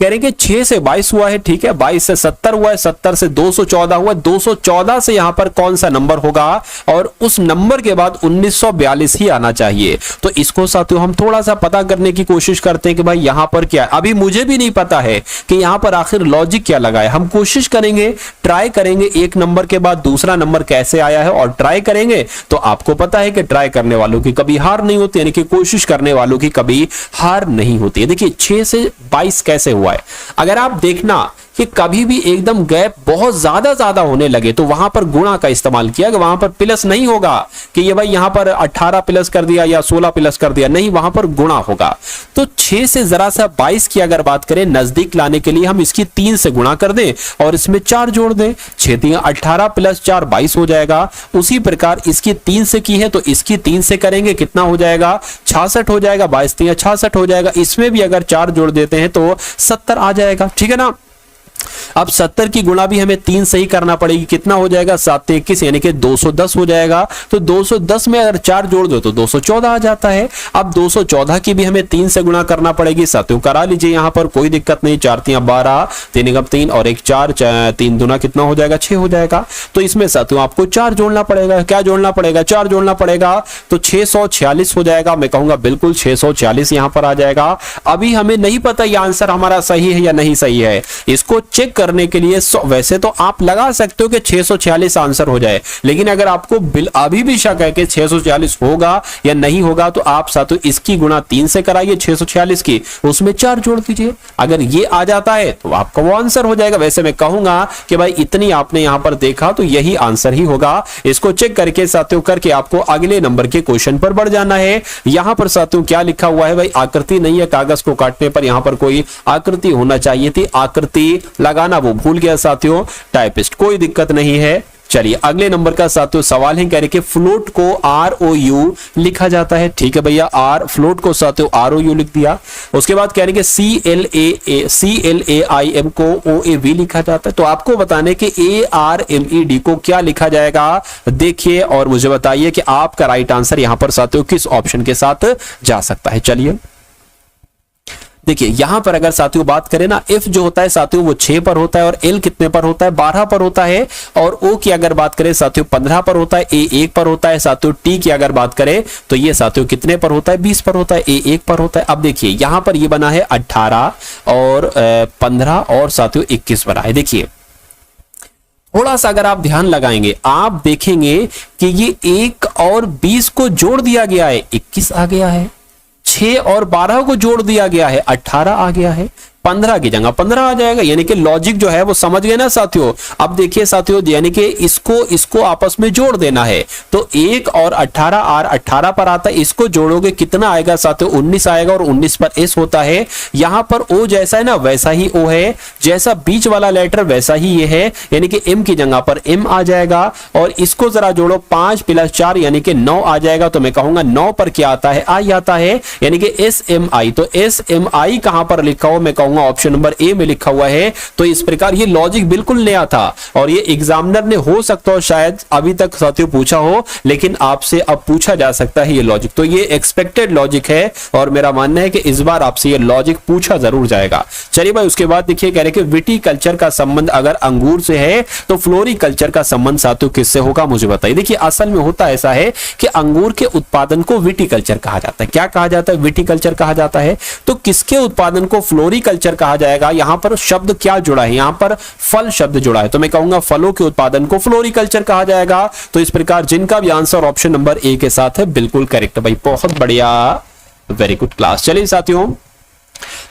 कह रहे हैं कि 6 से 22 हुआ है, ठीक है, 22 से 70 हुआ है, 70 से 214 हुआ है, 214 से यहां पर कौन सा नंबर होगा और उस नंबर के बाद 1942 ही आना चाहिए। तो इसको साथियों हम थोड़ा सा पता करने की कोशिश करते हैं कि भाई यहां पर क्या है। अभी मुझे भी नहीं पता है कि यहां पर आखिर लॉजिक क्या लगा है। हम कोशिश करेंगे, ट्राई करेंगे, एक नंबर के बाद दूसरा नंबर कैसे आया है और ट्राई करेंगे। तो आपको पता है कि ट्राई करने वालों की कभी हार नहीं होती, यानी कि कोशिश करने वालों की कभी हार नहीं होती है। देखिए 6 से 22 कैसे हुआ है, अगर आप देखना कि कभी भी एकदम गैप बहुत ज्यादा होने लगे तो वहां पर गुणा का इस्तेमाल किया, कि वहां पर प्लस नहीं होगा कि ये भाई यहां पर 18 प्लस कर दिया या 16 प्लस कर दिया, नहीं, वहां पर गुणा होगा। तो 6 से जरा सा 22 की अगर बात करें नजदीक लाने के लिए हम इसकी 3 से गुणा कर दें और इसमें 4 जोड़ दें, 6 3 18 प्लस 4 22 हो जाएगा। उसी प्रकार इसकी 3 से की है तो इसकी 3 से करेंगे, कितना हो जाएगा, 66 हो जाएगा, 22 3 66 हो जाएगा। इसमें भी अगर 4 जोड़ देते हैं तो 70 आ जाएगा, ठीक है ना। अब 70 की गुणा भी हमें 3 से ही करना पड़ेगी, कितना हो जाएगा, 7 21 यानी कि 210 हो जाएगा। तो 210 में अगर 4 जोड़ दो तो 214 आ जाता है। अब 214 की भी हमें 3 से गुणा करना पड़ेगी, साथियों करा लीजिए, यहां पर कोई दिक्कत नहीं, 4 3 12, 3 1 3 और 1 4, 3 दूना कितना हो जाएगा, 6 हो जाएगा। तो इसमें साथियों आपको 4 जोड़ना पड़ेगा, क्या जोड़ना पड़ेगा, 4 जोड़ना पड़ेगा, तो 646 हो जाएगा। मैं कहूंगा बिल्कुल 646 यहां पर आ जाएगा। अभी हमें नहीं पता ये आंसर हमारा सही है या नहीं सही है, इसको चेक करने के लिए वैसे तो आप लगा सकते हो कि 646 आंसर हो जाए, लेकिन अगर आपको अभी भी शक है कि 646 होगा या नहीं होगा तो आप साथियों इसकी गुणा 3 से कराइए 646 की, उसमें 4 जोड़ दीजिए। अगर ये आ जाता है तो आपका वो आंसर हो जाएगा। वैसे मैं कहूंगा कि भाई इतनी आपने यहां पर देखा तो यही आंसर ही होगा। इसको चेक करके साथियों करके आपको अगले नंबर के क्वेश्चन पर बढ़ जाना है। यहां पर साथियों क्या लिखा हुआ है, भाई आकृति नहीं है, कागज को काटने पर यहां पर कोई आकृति होना चाहिए थी, आकृति लगाना वो भूल गया साथियों टाइपिस्ट, कोई दिक्कत नहीं है। चलिए अगले नंबर का साथियों सवाल है, कह रहे कि फ्लोट को ROU लिखा जाता है, ठीक है भैया, आर फ्लोट को साथियों ROU लिख दिया। उसके बाद कह रहे कि CLAIM को OAV लिखा जाता है। तो आपको बताने कि ARMED को क्या लिखा जाएगा, देखिए और मुझे बताइए कि आपका राइट आंसर यहां पर साथियों किस ऑप्शन के साथ जा सकता है। चलिए देखिए यहां पर अगर साथियों बात करें ना, इफ जो होता है साथियों वो 6 पर होता है और एल कितने पर होता है, 12 पर होता है। और ओ की अगर बात करें साथियों 15 पर होता है, ए 1 पर होता है साथियों। टी की अगर बात करें तो ये साथियों कितने पर होता है, 20 पर होता है, ए 1 पर होता है। अब देखिए यहां पर ये बना है 18 और 15 और साथियों 21 बना है। देखिए थोड़ा सा अगर आप ध्यान लगाएंगे आप देखेंगे कि ये 1 और 20 को जोड़ दिया गया है, 21 आ गया है। 6 और 12 को जोड़ दिया गया है, 18 आ गया है। 15 की जगह 15 आ जाएगा, यानी कि लॉजिक जो है वो समझ गए ना साथियों। अब देखिए साथियों, यानी कि इसको आपस में जोड़ देना है। तो 1 और 18 आर 18 पर आता है, इसको जोड़ोगे कितना आएगा साथियों, 19 आएगा। और 19 पर एस होता है। यहां पर ओ जैसा है ना वैसा ही ओ है, जैसा बीच वाला लेटर वैसा ही ये है, यानी कि एम की जगह पर एम आ जाएगा। और इसको जरा जोड़ो, 5 + 4 यानी कि 9 आ जाएगा। तो मैं कहूंगा 9 पर क्या आता है, आई आता है, यानी कि SMI। तो SMI कहां पर लिखा हो, मैं कहूंगा ऑप्शन नंबर ए में लिखा हुआ है। तो इस प्रकार ये लॉजिक बिल्कुल नया था और ये एग्जामिनर ने हो सकता हो शायद अभी तक साथियों पूछा हो, लेकिन आपसे अब पूछा जा सकता है ये लॉजिक। तो ये एक्सपेक्टेड लॉजिक है और मेरा मानना है कि इस बार आपसे ये लॉजिक पूछा जरूर जाएगा। चलिए भाई उसके बाद देखिए कह रहे कि विटीकल्चर का संबंध अगर अंगूर से है तो फ्लोरिकल्चर का संबंध साथियों किससे होगा, मुझे बताइए। देखिए असल में होता ऐसा है कि अंगूर के उत्पादन को विटीकल्चर कहा जाता है। क्या कहा जाता है, विटीकल्चर कहा जाता है। तो किसके उत्पादन को फ्लोरिकल्चर कहा जाएगा, यहां पर शब्द क्या जुड़ा है, यहां पर फल शब्द जुड़ा है। तो मैं कहूंगा फलों के उत्पादन को फ्लोरिकल्चर कहा जाएगा। तो इस प्रकार जिनका भी आंसर ऑप्शन नंबर ए के साथ है बिल्कुल करेक्ट भाई, बहुत बढ़िया, वेरी गुड क्लास। चलिए साथियों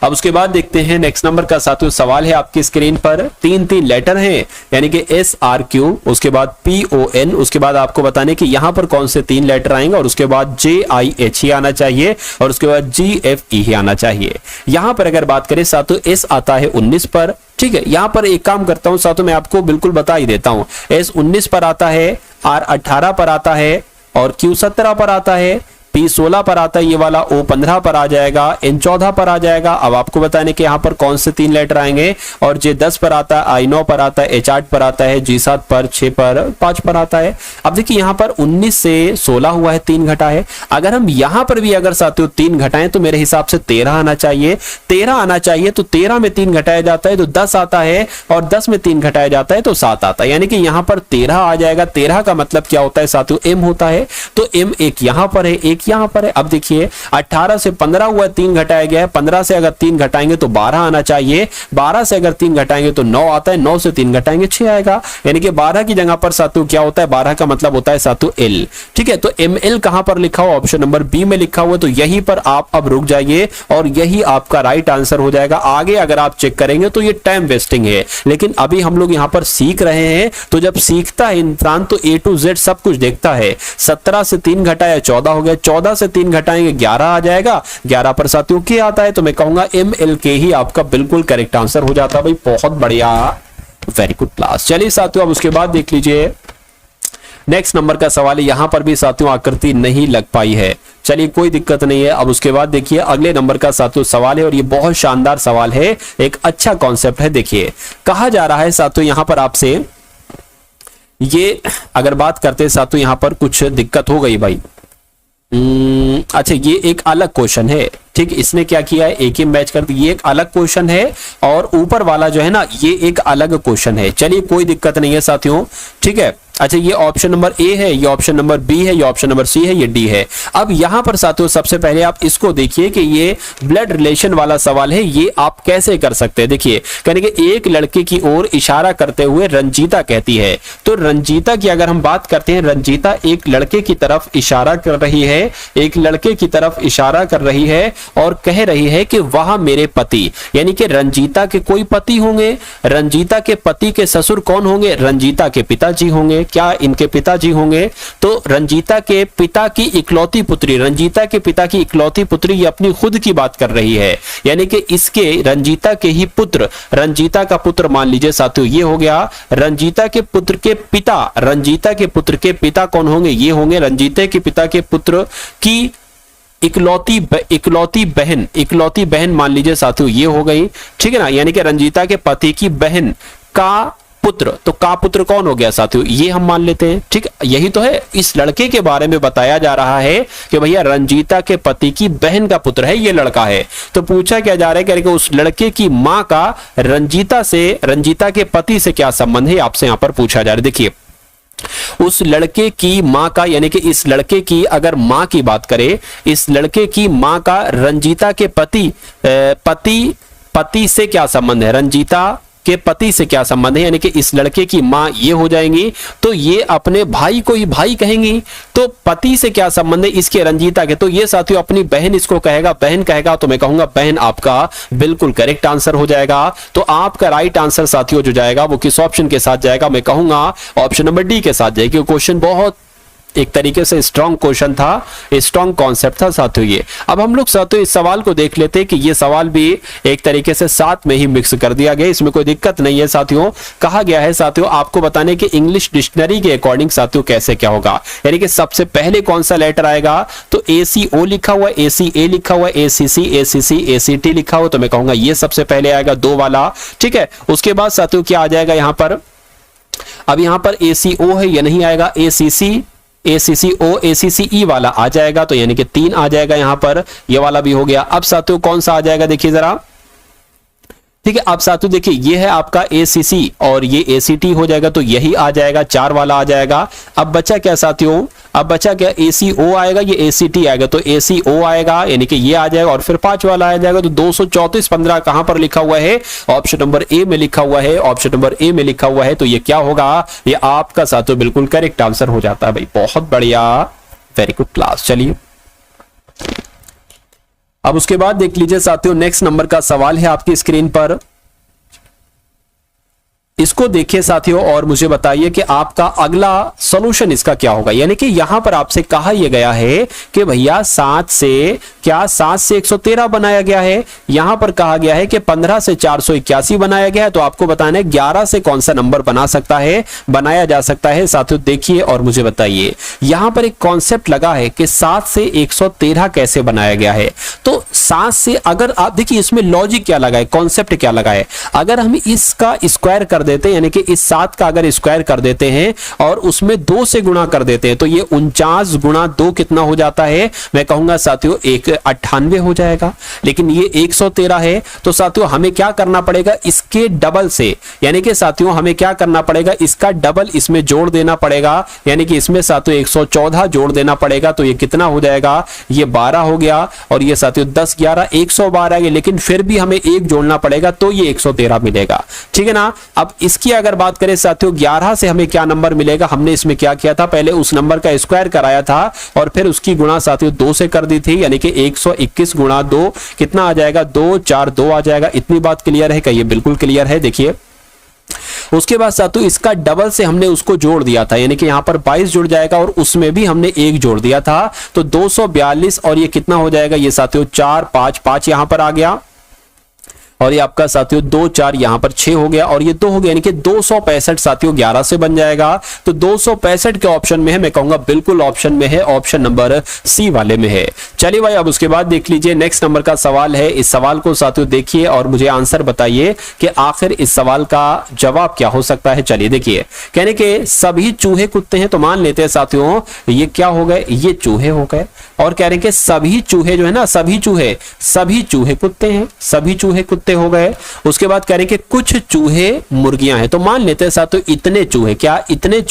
अब उसके बाद देखते हैं नेक्स्ट नंबर का साथियों सवाल है आपकी स्क्रीन पर। 3 लेटर हैं, यानी कि SRQ, उसके बाद PON, उसके बाद आपको बताने कि यहां पर कौन से 3 लेटर आएंगे और उसके बाद JIH ही आना चाहिए और उसके बाद GFE ही आना चाहिए। यहां पर अगर बात करें साथियों S आता है 19 पर, ठीक है। यहां पर एक काम करता हूं साथियों, मैं आपको बिल्कुल बता ही देता हूं। S 19 पर आता है, R 18 पर आता है और Q 17 पर आता है, P16 पर आता है ये वाला, O15 पर आ जाएगा, N14 पर आ जाएगा। अब आपको बताने कि यहाँ पर कौन से 3 लेटर आएंगे, और J10 पर आता है, I9 पर आता है, H8 पर आता है, G7 पर, 6 पर, 5 पर आता है। अब देखिए यहाँ पर 19 से 16 हुआ है, 3 घटा है। अगर हम यहाँ पर भी अगर साथियों 3 घटाएं तो मेरे हिसाब से 13 आना चाहिए, 13 आना चाहिए। तो 13 में 3 घटाया जाता है तो 10 आता है, और 10 में 3 घटाया जाता है तो 7 आता है, यानी कि यहाँ पर 13 आ जाएगा। 13 का मतलब क्या होता है साथियों, M होता है। तो M एक यहाँ पर है, एक यहाँ पर है। अब देखिए 18 से 15 हुआ, 3 घटाया गया है। 15 से अगर 3 घटाएंगे तो 12 आना चाहिए, 12 से अगर 3 घटाएंगे तो 9 आता है, 9 से 3 घटाएंगे 6 आएगा, यानी कि 12 की जगह पर साथियों क्या होता है, 12 का मतलब होता है साथियों L। ठीक है, तो ML कहां पर लिखा हुआ, ऑप्शन नंबर बी में लिखा हुआ, तो यहीं पर आप अब रुक जाइए और यही आपका राइट आंसर हो जाएगा। आगे अगर आप चेक करेंगे तो ये टाइम वेस्टिंग है, लेकिन अभी हम लोग यहां पर सीख रहे हैं। तो जब सीखता है इंसान तो A to Z सब कुछ देखता है। 17 से 3 घटाया 14 हो गया, 14 से 3 घटाएंगे 11 आ जाएगा, 11 पर साथियों के आता है, तो मैं कहूंगा MLK ही आपका बिल्कुल करेक्ट आंसर हो जाता है। भाई बहुत बढ़िया, वेरी गुड क्लास। चलिए साथियों अब उसके बाद देख लीजिए नेक्स्ट नंबर का सवाल है। यहां पर भी साथियों आकृति नहीं लग पाई है, चलिए कोई दिक्कत नहीं है। अब उसके बाद देखिए अगले नंबर का साथियों सवाल है, और ये बहुत शानदार सवाल है, एक अच्छा कॉन्सेप्ट है। देखिए कहा जा रहा है साथियों यहां पर आपसे, ये अगर बात करते हैं साथियों यहां पर कुछ दिक्कत हो गई भाई। अच्छा ये एक अलग क्वेश्चन है, ठीक, इसने क्या किया है, एक ही मैच कर दी। ये एक अलग क्वेश्चन है और ऊपर वाला जो है ना ये एक अलग क्वेश्चन है। चलिए कोई दिक्कत नहीं है साथियों, ठीक है। अच्छा ये ऑप्शन नंबर ए है, ये ऑप्शन नंबर बी है, ये ऑप्शन नंबर सी है, ये डी है। अब यहां पर साथियों सबसे पहले आप इसको देखिए कि ये ब्लड रिलेशन वाला सवाल है, ये आप कैसे कर सकते हैं। देखिए कहने के एक लड़के की ओर इशारा करते हुए रंजीता कहती है, तो रंजीता की अगर हम बात करते हैं, रंजीता एक लड़के की तरफ इशारा कर रही है, एक लड़के की तरफ इशारा कर रही है और कह रही है कि वह मेरे पति, यानी कि रंजीता के कोई पति होंगे। रंजीता के पति के ससुर कौन होंगे, रंजीता के पिताजी होंगे। क्या इनके पिताजी होंगे? तो रंजीता के पिता की इकलौती पुत्री, रंजीता के पिता की इकलौती पुत्री, ये अपनी खुद की बात कर रही है, यानी कि इसके रंजीता के ही पुत्र, रंजीता का पुत्र मान लीजिए साथियों ये हो गया। रंजीता के पुत्र के पिता, रंजीता के पुत्र के पिता कौन होंगे, ये होंगे रंजीता के पिता के पुत्र की इकलौती बहन मान लीजिए साथियों ये हो गई, ठीक है ना, यानी कि रंजीता के पति की बहन का पुत्र। तो का पुत्र कौन हो गया साथियों, ये हम मान लेते हैं, ठीक। यही तो है, इस लड़के के बारे में बताया जा रहा है कि भैया रंजीता के पति की बहन का पुत्र है, ये लड़का है। तो पूछा क्या जा रहा है कि उस लड़के की मां का रंजीता के पति से क्या संबंध है, आपसे यहां पर पूछा जा रहा है। देखिए उस लड़के की मां का, यानी कि इस लड़के की अगर मां की बात करें, इस लड़के की मां का रंजीता के पति से क्या संबंध है, रंजीता के पति से क्या संबंध है, यानी कि इस लड़के की मां ये हो जाएंगी, तो ये अपने भाई को ही भाई कहेंगी। तो पति से क्या संबंध है इसके रंजीता के, तो ये साथियों अपनी बहन इसको कहेगा, बहन कहेगा, तो मैं कहूंगा बहन आपका बिल्कुल करेक्ट आंसर हो जाएगा। तो आपका राइट आंसर साथियों जो जाएगा वो किस ऑप्शन के साथ जाएगा, मैं कहूंगा ऑप्शन नंबर डी के साथ जाएगी। क्वेश्चन बहुत एक तरीके से स्ट्रॉन्ग क्वेश्चन था, स्ट्रॉन्ग कॉन्सेप्ट था साथियों ये। अब हम लोग साथियों इस सवाल को देख लेते हैं कि ये सवाल भी एक तरीके से साथ में ही मिक्स कर दिया गया, इसमें कोई दिक्कत नहीं है साथियों। कहा गया है साथियों आपको बताने कि इंग्लिश डिक्शनरी के अकॉर्डिंग साथियों कैसे क्या होगा, यानी कि सबसे पहले कौन सा लेटर आएगा, तो ACO लिखा हुआ, ACA लिखा हुआ, ACC, ACC, ACT लिखा हुआ, तो मैं कहूंगा ये सबसे पहले आएगा 2 वाला, ठीक है। उसके बाद साथियों क्या आ जाएगा यहां पर, अब यहां पर ACO है, ये नहीं आएगा, ACCO, ACCE वाला आ जाएगा, तो यानी कि 3 आ जाएगा यहां पर, ये वाला भी हो गया। अब साथियों कौन सा आ जाएगा देखिए जरा, ठीक है। अब साथियों देखिए ये है आपका ACC और ये ACT हो जाएगा, तो यही आ जाएगा, 4 वाला आ जाएगा। अब बचा क्या साथियों, अब बचा क्या, ACO आएगा, ये ACT आएगा, तो ACO आएगा यानी कि ये आ जाएगा, और फिर 5 वाला आ जाएगा। तो 234 15 कहां पर लिखा हुआ है, ऑप्शन नंबर ए में लिखा हुआ है, ऑप्शन नंबर ए में लिखा हुआ है, तो ये क्या होगा, ये आपका साथियों बिल्कुल करेक्ट आंसर हो जाता है भाई। बहुत बढ़िया, वेरी गुड क्लास। चलिए अब उसके बाद देख लीजिए साथियों नेक्स्ट नंबर का सवाल है आपकी स्क्रीन पर। इसको देखिए साथियों और मुझे बताइए कि आपका अगला सॉल्यूशन इसका क्या होगा। यानी कि यहां पर आपसे कहा यह गया है कि भैया 7 से 113 बनाया गया है, यहां पर कहा गया है कि 15 से 481 बनाया गया है। तो आपको बताना है 11 से कौन सा नंबर बनाया जा सकता है साथियों। देखिए और मुझे बताइए, यहां पर एक कॉन्सेप्ट लगा है कि 7 से 113 कैसे बनाया गया है। तो 7 से अगर आप देखिए इसमें लॉजिक क्या लगा है, कॉन्सेप्ट क्या लगा है। अगर हम इसका स्क्वायर कर देते हैं, यानी कि इस 7 का अगर स्क्वायर कर देते हैं और उसमें 2 से गुणा कर देते हैं, तो ये 49 गुणा 2 कितना हो जाता है, मैं कहूंगा साथियों 98 हो जाएगा। लेकिन ये 113 है, तो साथियों हमें क्या करना पड़ेगा, इसके डबल से, यानी कि साथियों हमें क्या करना पड़ेगा, इसका डबल इसमें जोड़ देना पड़ेगा। यानी कि इसमें साथियों 114 जोड़ देना पड़ेगा। तो ये कितना हो जाएगा, ये 12 हो गया। और ये साथियों 10 11 112 है, लेकिन फिर भी हमें 1 जोड़ना पड़ेगा तो ये 113 मिलेगा। ठीक है ना। अब इसकी अगर बात करें साथियों 11 से हमें क्या नंबर मिलेगा, हमने इसमें क्या किया था, पहले उस नंबर का स्क्वायर कराया था और फिर उसकी गुणा साथियों 2 से कर दी थी। यानी कि 121 गुणा 2 कितना आ जाएगा, 242 आ जाएगा। इतनी बात क्लियर है क्या, ये बिल्कुल क्लियर है। देखिए उसके बाद साथियों इसका डबल से हमने उसको जोड़ दिया था, यानी कि यहां पर 22 जुड़ जाएगा और उसमें भी हमने 1 जोड़ दिया था। तो 242 और ये कितना हो जाएगा, ये साथियों 4 5 5 यहां पर आ गया और ये आपका साथियों 2 4 यहां पर 6 हो गया और ये 2 हो गया, यानी कि 265 साथियों 11 से बन जाएगा। तो 265 के ऑप्शन में है, मैं कहूंगा बिल्कुल ऑप्शन में है, ऑप्शन नंबर सी वाले में है। चलिए भाई अब उसके बाद देख लीजिए नेक्स्ट नंबर का सवाल है। इस सवाल को साथियों देखिए और मुझे आंसर बताइए कि आखिर इस सवाल का जवाब क्या हो सकता है। चलिए देखिए, कहने के सभी चूहे कुत्ते हैं, तो मान लेते हैं साथियों ये क्या हो गए, ये चूहे हो गए। और कह रहे हैं कि सभी चूहे जो है ना, सभी चूहे कुत्ते हैं, सभी चूहे कुत्ते हो गए। उसके बाद कह रहे हैं कि कुछ चूहे मुर्गियां हैं, तो मान लेते हैं साथियों इतने चूहे, क्या इतने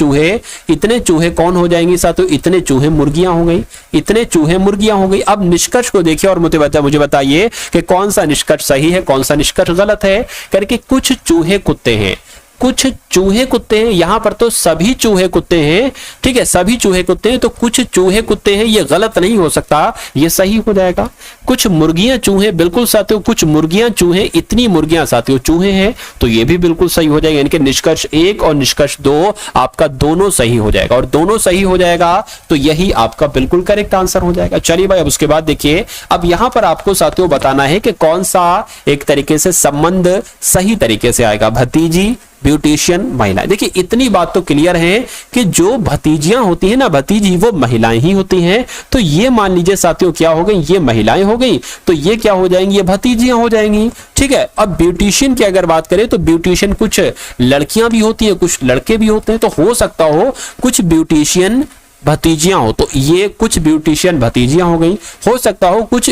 चूहे कौन हो जाएंगे साथियों, इतने चूहे मुर्गियां हो गई, इतने चूहे मुर्गियां हो गई। अब निष्कर्ष को देखिए और मुझे बताइए कि कौन सा निष्कर्ष सही है, कौन सा निष्कर्ष गलत है। करके कुछ चूहे कुत्ते हैं, कुछ चूहे कुत्ते हैं, यहां पर तो सभी चूहे कुत्ते हैं। ठीक है, सभी चूहे कुत्ते हैं, तो कुछ चूहे कुत्ते हैं, ये गलत नहीं हो सकता, ये सही हो जाएगा। कुछ मुर्गियां चूहे, बिल्कुल साथियों कुछ मुर्गियां चूहे, इतनी मुर्गियां साथियों चूहे हैं, तो ये भी बिल्कुल सही हो जाएगा। यानी कि निष्कर्ष 1 और निष्कर्ष 2 आपका दोनों सही हो जाएगा और दोनों सही हो जाएगा तो यही आपका बिल्कुल करेक्ट आंसर हो जाएगा। चलिए भाई अब उसके बाद देखिए, अब यहां पर आपको साथियों बताना है कि कौन सा एक तरीके से संबंध सही तरीके से आएगा। भतीजी, ब्यूटिशियन, महिलाएं। देखिए इतनी बात तो क्लियर है कि जो भतीजियां होती हैं ना, भतीजी वो महिलाएं ही होती हैं। तो ये मान लीजिए साथियों क्या हो गई, ये महिलाएं हो गई, तो ये क्या हो जाएंगी, ये भतीजियां हो जाएंगी। ठीक है, अब ब्यूटिशियन की अगर बात करें तो ब्यूटिशियन कुछ लड़कियां भी होती है, कुछ लड़के भी होते हैं। तो हो सकता हो कुछ ब्यूटिशियन भतीजियां हो, तो ये कुछ ब्यूटिशियन भतीजियां हो गई। हो सकता हो कुछ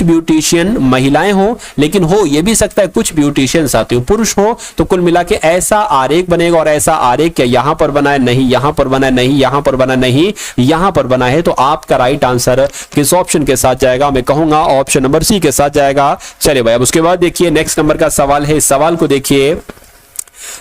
ब्यूटिशियन महिलाएं हो, लेकिन हो ये भी सकता है कुछ ब्यूटिशियन साथियों पुरुष हो। तो कुल मिला के ऐसा आरेख बनेगा और ऐसा आरेख क्या यहां पर बना है, नहीं यहां पर बना है, नहीं यहां पर बना, नहीं यहां पर बना है। तो आपका राइट आंसर किस ऑप्शन के साथ जाएगा, मैं कहूंगा ऑप्शन नंबर सी के साथ जाएगा। चलिए भाई अब उसके बाद देखिए नेक्स्ट नंबर का सवाल है। इस सवाल को देखिए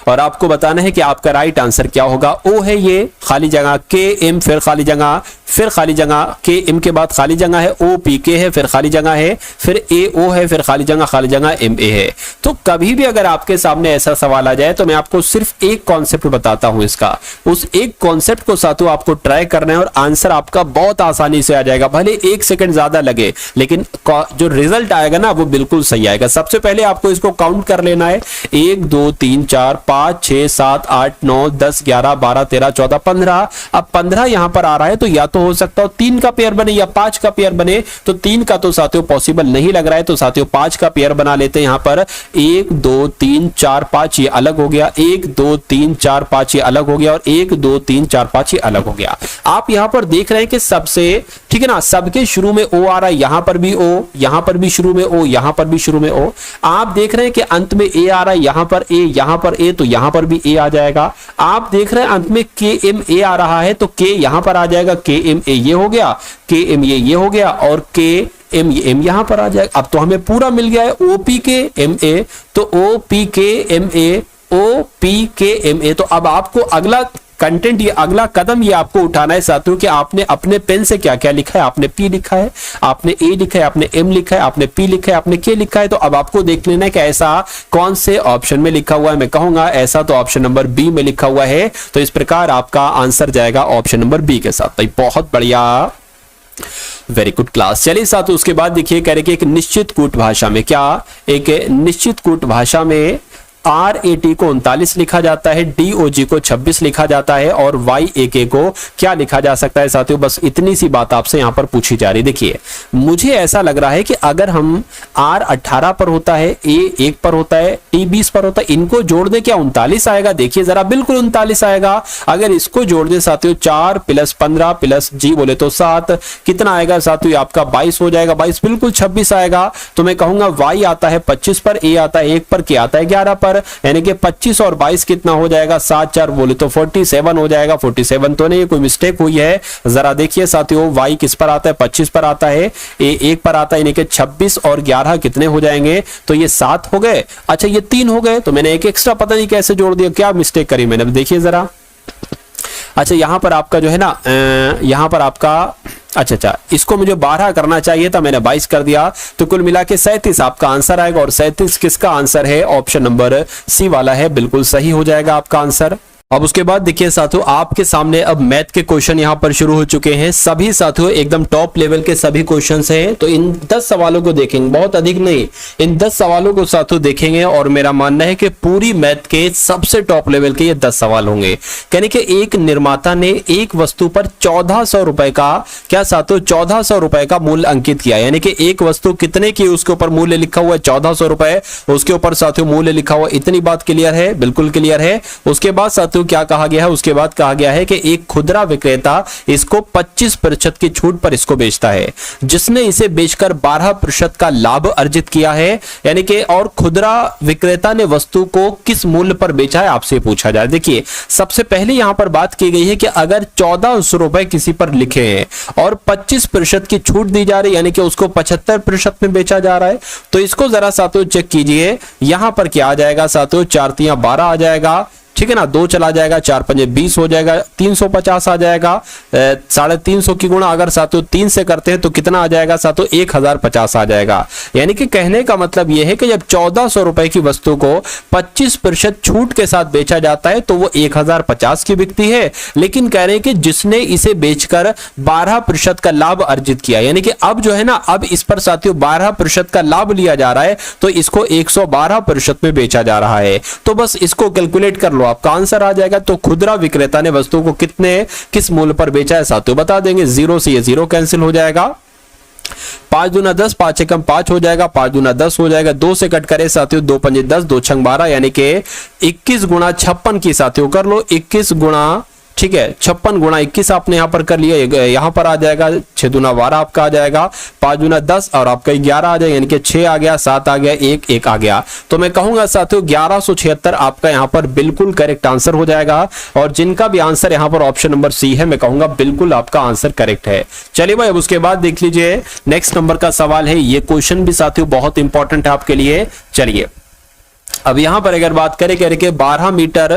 और आपको बताना है कि आपका राइट आंसर क्या होगा। ओ है ये खाली जगह, के एम फिर खाली जगह, फिर खाली जगह, के एम के बाद खाली जगह है, ओ पी के है फिर खाली जगह है, फिर ए ओ है फिर खाली जगह एम ए है। तो कभी भी अगर आपके सामने ऐसा सवाल आ जाए तो मैं आपको सिर्फ एक कॉन्सेप्ट बताता हूं इसका, उस एक कॉन्सेप्ट को साथियों आपको ट्राई करना है और आंसर आपका बहुत आसानी से आ जाएगा। भले 1 सेकंड ज्यादा लगे लेकिन जो रिजल्ट आएगा ना वो बिल्कुल सही आएगा। सबसे पहले आपको इसको काउंट कर लेना है, 1 2 3 4 5 6 7 8 9 10 11 12 13 14 15। अब 15 यहां पर आ रहा है तो या तो हो सकता हो 3 का पेयर बने या 5 का पेयर बने। तो 3 का तो साथियों पॉसिबल नहीं लग रहा है, तो साथियों 5 का पेयर बना लेते हैं। यहां पर 1 2 3 4 5 ये अलग हो गया, 1 2 3 4 5 ये अलग हो गया और 1 2 3 4 5 ये अलग हो गया। आप यहां पर देख रहे हैं कि सबसे, ठीक है ना, सबके शुरू में ओ आ रहा है, यहां पर भी ओ, यहां पर भी शुरू में ओ, यहां पर भी शुरू में ओ। आप देख रहे हैं कि अंत में ए आ रहा है, यहां पर ए, यहां पर ए, तो यहां पर भी ए आ जाएगा। आप देख रहे हैं अंत में के एम ए आ रहा है तो के यहां पर आ जाएगा, के एम ए ये हो गया, के एम ये हो गया और के एम यहां पर आ जाएगा। अब तो हमें पूरा मिल गया है, ओ पी के एम ए, तो ओ पी के एम ए, ओ पी के एम ए। तो अब आपको अगला कंटेंट, ये अगला कदम ये आपको उठाना है साथियों कि आपने अपने पेन से क्या क्या लिखा है। आपने पी लिखा है, आपने ए लिखा है, आपने एम लिखा है, आपने पी लिखा है, आपने के लिखा है। तो अब आपको देख लेना है कि ऐसा कौन से ऑप्शन में लिखा हुआ है। मैं कहूंगा ऐसा तो ऑप्शन नंबर बी में लिखा हुआ है। तो इस प्रकार आपका आंसर जाएगा ऑप्शन नंबर बी के साथ। भाई बहुत बढ़िया, वेरी गुड क्लास। चलिए साथियों उसके बाद देखिए कह रहे कि एक निश्चित कूट भाषा में, क्या एक निश्चित कूट भाषा में RAT को 39 लिखा जाता है, DOG को 26 लिखा जाता है और YAK को क्या लिखा जा सकता है साथियों। बस इतनी सी बात आपसे यहां पर पूछी जा रही। देखिए मुझे ऐसा लग रहा है कि अगर हम R 18 पर होता है, A 1 पर होता है, T 20 पर होता है, इनको जोड़ दे क्या 39 आएगा? देखिए जरा बिल्कुल 39 आएगा। अगर इसको जोड़ दे साथियों 4 + 15 + G बोले तो 7, कितना आएगा साथियों? आपका 22 हो जाएगा। 22 बिल्कुल 26 आएगा। तो मैं कहूंगा Y आता है 25 पर, A आता है 1 पर, K आता है 11 पर, यानी कि 25 और 22 कितना हो जाएगा? 7 4 बोले तो 47 हो जाएगा। 47 तो नहीं, कोई मिस्टेक हुई है। जरा देखिए साथियों Y किस पर आता है? 25 पर आता है, A 1 पर आता है, यानी कि 26 और 11 कितने हो जाएंगे? तो ये 7 हो गए। अच्छा ये 3 हो गए, तो मैंने एक एक्स्ट्रा पता नहीं कैसे जोड़ दिया, क्या मिस्टेक करी मैंने, देखिए जरा। अच्छा यहां पर आपका जो है ना, यहां पर आपका अच्छा इसको मुझे 12 करना चाहिए था, मैंने 22 कर दिया। तो कुल मिला के 37 आपका आंसर आएगा। और 37 किसका आंसर है? ऑप्शन नंबर सी वाला है, बिल्कुल सही हो जाएगा आपका आंसर। अब उसके बाद देखिए साथियों आपके सामने अब मैथ के क्वेश्चन यहां पर शुरू हो चुके हैं। सभी साथियों एकदम टॉप लेवल के सभी क्वेश्चंस हैं। तो इन 10 सवालों को देखेंगे, बहुत अधिक नहीं, इन 10 सवालों को साथियों देखेंगे और मेरा मानना है कि पूरी मैथ के सबसे टॉप लेवल के ये 10 सवाल होंगे। यानी कि एक निर्माता ने एक वस्तु पर 1400 रुपए का, क्या साथियों 1400 रुपए का मूल्य अंकित किया। यानी कि एक वस्तु कितने की उसके ऊपर मूल्य लिखा हुआ है? 1400 रुपए, उसके ऊपर साथियों मूल्य लिखा हुआ। इतनी बात क्लियर है? बिल्कुल क्लियर है। उसके बाद साथियों क्या कहा गया है? उसके बाद कहा गया है कि एक खुदरा विक्रेता इसको 25% की छूट पर इसको बेचता है, जिसने इसे बेचकर 12% का लाभ अर्जित किया है। यानी कि और खुदरा विक्रेता ने वस्तु को किस मूल्य पर बेचा है, आपसे पूछा जाए। देखिए सबसे पहले यहां पर बात की गई है कि अगर 1400 रुपए किसी पर लिखे हैं और 25% की छूट दी जा रही है, यानी कि उसको 75% में बेचा जा रहा है, तो इसको जरा साथियों चेक कीजिए। यहां पर क्या आ जाएगा साथियों? 4 3 12 आ जाएगा, ठीक है ना, 2 चला जाएगा, 4 5 20 हो जाएगा, 350 आ जाएगा। 350 की गुणा अगर साथियों 3 से करते हैं तो कितना आ जाएगा साथियों? 1050 आ जाएगा। यानी कि कहने का मतलब यह है कि जब 1400 रुपए की वस्तु को 25% छूट के साथ बेचा जाता है तो वो 1050 की बिकती है। लेकिन कह रहे हैं कि जिसने इसे बेचकर 12% का लाभ अर्जित किया, यानी कि अब जो है ना, अब इस पर साथियों 12% का लाभ लिया जा रहा है, तो इसको 112% में बेचा जा रहा है। तो बस इसको कैलकुलेट कर लो, आपका आंसर आ जाएगा। तो खुदरा विक्रेता ने वस्तु को किस मूल्य पर बेचा है साथियों बता देंगे। 0 से ये 0 कैंसिल हो जाएगा। 5 दूना 10, 5 एकम 5 हो जाएगा, 5 दूना 10 हो जाएगा। 2 से कट करे साथियों 2 पंजे 10, 2 छंग 12, यानी कि 21 गुणा 56 की साथियों कर लो। 21 गुणा, ठीक है, 56 गुणा 21 आपने यहां पर कर लिया, यहां पर आ जाएगा 6 दूना 12 आपका आ जाएगा, 5 दूना 10 और आपका 11 आ जाएगा, यानी कि 6 आ गया, 7 आ गया, 1 आ गया। तो मैं कहूंगा साथियों 1176 आपका यहां पर बिल्कुल करेक्ट आंसर हो जाएगा। और जिनका भी आंसर यहां पर ऑप्शन नंबर सी है, मैं कहूंगा बिल्कुल आपका आंसर करेक्ट है। चलिए भाई अब उसके बाद देख लीजिए नेक्स्ट नंबर का सवाल है। ये क्वेश्चन भी साथियों बहुत इंपॉर्टेंट है आपके लिए। चलिए अब यहां पर अगर बात करें कह रहे कि 12 मीटर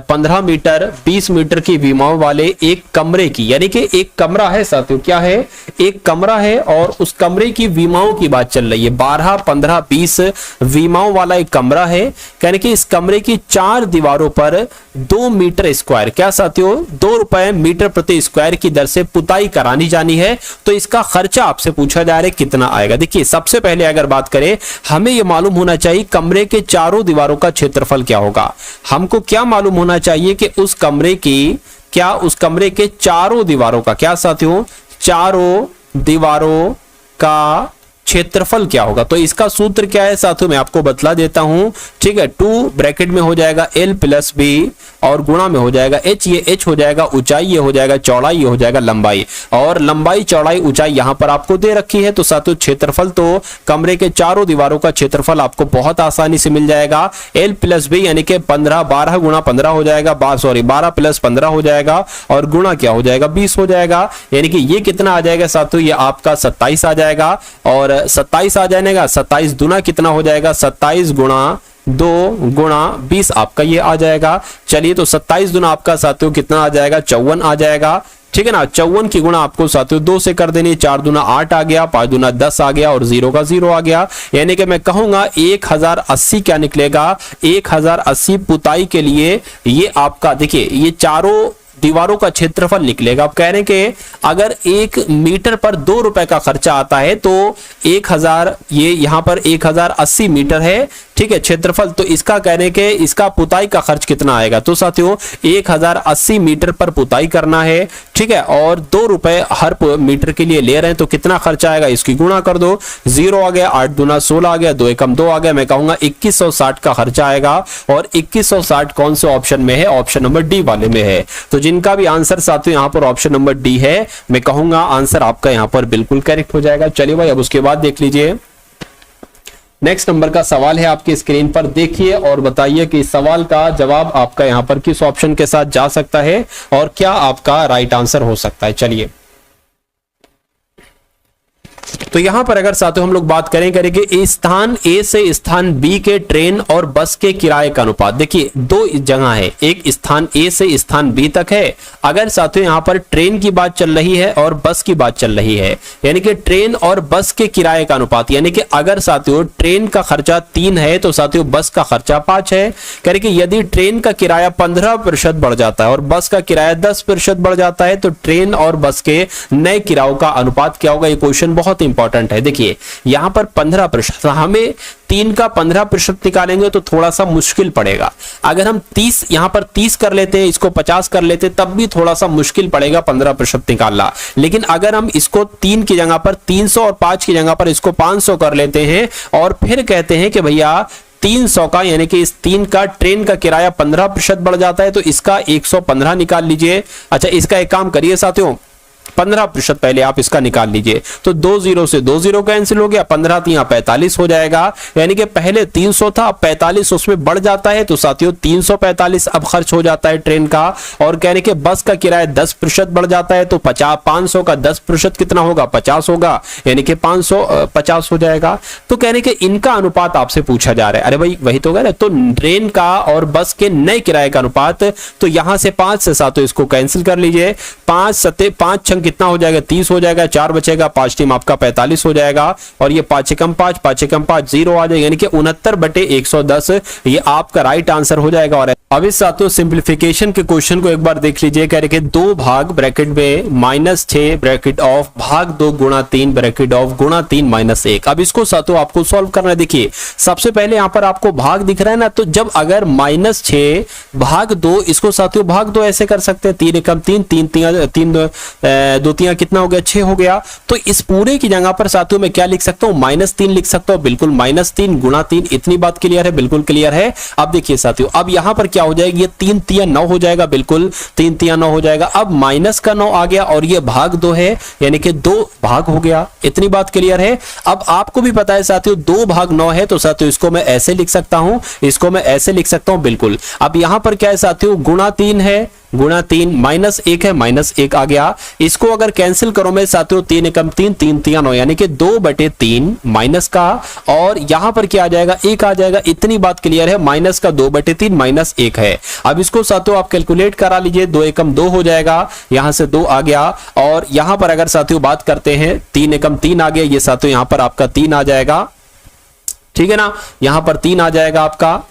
15 मीटर 20 मीटर की विमाओं वाले एक कमरे की, यानी कि एक कमरा है साथियों, क्या है? एक कमरा है और उस कमरे की विमाओं की बात चल रही है। 12 15 20 विमाओं वाला एक कमरा है। कहने कि इस कमरे की 4 दीवारों पर 2 मीटर स्क्वायर, क्या साथियों 2 रुपए मीटर प्रति स्क्वायर की दर से पुताई करानी जानी है। तो इसका खर्चा आपसे पूछा जा रहा है कितना आएगा। देखिए सबसे पहले अगर बात करें, हमें यह मालूम होना चाहिए कमरे के चारों दीवारों का क्षेत्रफल क्या होगा। हमको क्या मालूम होना चाहिए कि उस कमरे के चारों दीवारों का, क्या साथियों चारों दीवारों का क्षेत्रफल क्या होगा। तो इसका सूत्र क्या है साथियों, मैं आपको बतला देता हूं, ठीक है। 2 ब्रैकेट में हो जाएगा L + B और गुणा में हो जाएगा H, ये H हो जाएगा ऊंचाई, ये हो जाएगा चौड़ाई, ये हो जाएगा लंबाई। और लंबाई चौड़ाई ऊंचाई यहां पर आपको दे रखी है। तो साथियों क्षेत्रफल तो कमरे के चारों दीवारों का क्षेत्रफल आपको बहुत आसानी से मिल जाएगा। L + B यानी कि 15, 12 गुणा 15 हो जाएगा, 12 + 15 हो जाएगा और गुणा क्या हो जाएगा 20 हो जाएगा। यानी कि ये कितना आ जाएगा साथियों, ये आपका 27 आ जाएगा। और 27 आ जाएगा, 27 दूना कितना हो जाएगा 27 गुणा 2 गुणा 20 आपका ये आ जाएगा। चलिए तो 27 दूना आपका साथियों कितना आ जाएगा, 54 आ जाएगा, ठीक है ना। 54 की गुणा आपको साथियों 2 से कर देनी, 4 दूना 8 आ गया, 5 दूना 10 आ गया और 0 का 0 आ गया। यानी कि मैं कहूंगा 1080 क्या निकलेगा, 1080 पुताई के लिए ये आपका देखिए ये चारों दीवारों का क्षेत्रफल निकलेगा। आप कह रहे हैं कि अगर 1 मीटर पर 2 रुपए का खर्चा आता है तो 1000 ये यहां पर 1080 मीटर है, ठीक है, क्षेत्रफल। तो इसका कह रहे हैं कि इसका पुताई का खर्च कितना आएगा, तो साथियों 1080 मीटर पर पुताई करना है, ठीक है, और 2 रुपए हर मीटर के लिए ले रहे हैं तो कितना खर्चा आएगा, इसकी गुणा कर दो, 0 आ गया, 8 दूना 16 आ गया, 2 एकम 2 आ गया। मैं कहूंगा 2160 का खर्चा आएगा और 2160 कौन से ऑप्शन में है, ऑप्शन नंबर डी वाले में है। तो जिनका भी आंसर साथियों यहां पर ऑप्शन नंबर डी है, मैं कहूंगा आंसर आपका यहां पर बिल्कुल करेक्ट हो जाएगा। चलिए भाई अब उसके बाद देख लीजिए नेक्स्ट नंबर का सवाल है आपकी स्क्रीन पर, देखिए और बताइए कि इस सवाल का जवाब आपका यहां पर किस ऑप्शन के साथ जा सकता है और क्या आपका राइट आंसर हो सकता है। चलिए तो यहां पर अगर साथियों हम लोग बात करेंगे स्थान ए से स्थान बी के ट्रेन और बस के किराए का अनुपात। देखिए 2 जगह है, एक स्थान ए से स्थान बी तक है। अगर साथियों यहां पर ट्रेन की बात चल रही है और बस की बात चल रही है, यानी कि ट्रेन और बस के किराए का अनुपात, यानी कि अगर साथियों ट्रेन का खर्चा 3 है तो साथियों बस का खर्चा 5 है। कह रहे कि यदि ट्रेन का किराया 15% बढ़ जाता है और बस का किराया 10% बढ़ जाता है तो ट्रेन और बस के नए किरायों का अनुपात क्या होगा। ये क्वेश्चन बहुत इंपॉर्टेंट है। देखिए यहां पर 15%, हमें 3 का 15% निकालेंगे तो थोड़ा सा मुश्किल पड़ेगा। अगर हम 30 यहां पर 30 कर लेते हैं, इसको 50 कर लेते तब भी थोड़ा सा मुश्किल पड़ेगा 15% निकालना। लेकिन अगर हम इसको 3 की जगह पर 300 और 5 की जगह पर इसको 500 कर लेते हैं और फिर कहते हैं कि भैया 300 का यानी कि इस 3 का ट्रेन का किराया 15% बढ़ जाता है तो इसका 115 निकाल लीजिए। अच्छा इसका एक काम करिए साथियों, 15% पहले आप इसका निकाल लीजिए तो 2 0 से 2 0 कैंसिल हो गया, 15 3 45 हो जाएगा। यानी कि पहले 300 था, अब 45 उसमें बढ़ जाता है तो साथियों 345 अब खर्च हो जाता है ट्रेन का। और कहने के बस का किराया 10% बढ़ जाता है तो 500 का 10% कितना होगा, 50 होगा, यानी कि 550 हो जाएगा। तो कहने के इनका अनुपात आपसे पूछा जा रहा है। अरे भाई वही तो कह रहे, तो ट्रेन का और बस के नए किराए का अनुपात, तो यहां से 5 से साथियों इसको कैंसिल कर लीजिए, 5 सत्ते 5 कितना हो जाएगा, 30 हो जाएगा, 4 बचेगा, 5 टीम आपका 45 हो जाएगा और ये 5 एकम 5 5 एकम 5 0 आ जाएगा, यानी कि 69/110 ये आपका राइट आंसर हो जाएगा। और अब इस साथियों सिंप्लीफिकेशन के क्वेश्चन को एक बार देख लीजिए। कह रहे कि 2 भाग ब्रैकेट में -6 ब्रैकेट ऑफ भाग 2 गुणा 3 ब्रैकेट ऑफ गुणा 3 -1। अब इसको साथियों आपको सॉल्व करना है। देखिए सबसे पहले यहां पर आपको भाग दिख रहा है ना, तो जब अगर -6 भाग 2, इसको साथियों भाग 2 ऐसे कर सकते हैं, 3 एकम 3 3 2 3 कितना हो गया, 6 हो गया। तो इस पूरे की जगह पर साथियों मैं क्या लिख सकता हूं, -3 लिख सकता हूं, बिल्कुल -3 गुणा 3। इतनी बात क्लियर है, बिल्कुल क्लियर है। अब देखिए साथियों अब यहां पर क्या हो जाएगी, ये 3 3 9 हो जाएगा, बिल्कुल 3 3 9 हो जाएगा। अब माइनस का 9 आ गया और ये भाग 2 है, यानी कि 2 भाग हो गया। इतनी बात क्लियर है। अब आपको भी पता है साथियों 2 भाग 9 है तो साथियों इसको मैं ऐसे लिख सकता हूं, इसको मैं ऐसे लिख सकता हूं, बिल्कुल। अब यहां पर क्या है साथियों, गुणा 3 है, गुणा 3 -1 है, -1 आ गया। इसको अगर कैंसिल करो मैं साथियों 3 एकम 3 3 3 9, यानी कि 2/3 माइनस का, और यहां पर क्या आ जाएगा, 1 आ जाएगा। इतनी बात क्लियर है, माइनस का 2/3 -1 है। अब इसको साथियों आप कैलकुलेट करा लीजिए, 2 एकम 2 हो जाएगा, यहां से 2 आ गया। और यहां पर अगर साथियों बात करते हैं 3 एकम 3 आ गया, ये साथियों यहां पर आपका 3 आ जाएगा, ठीक है ना, यहां पर 3 आ जाएगा आपका।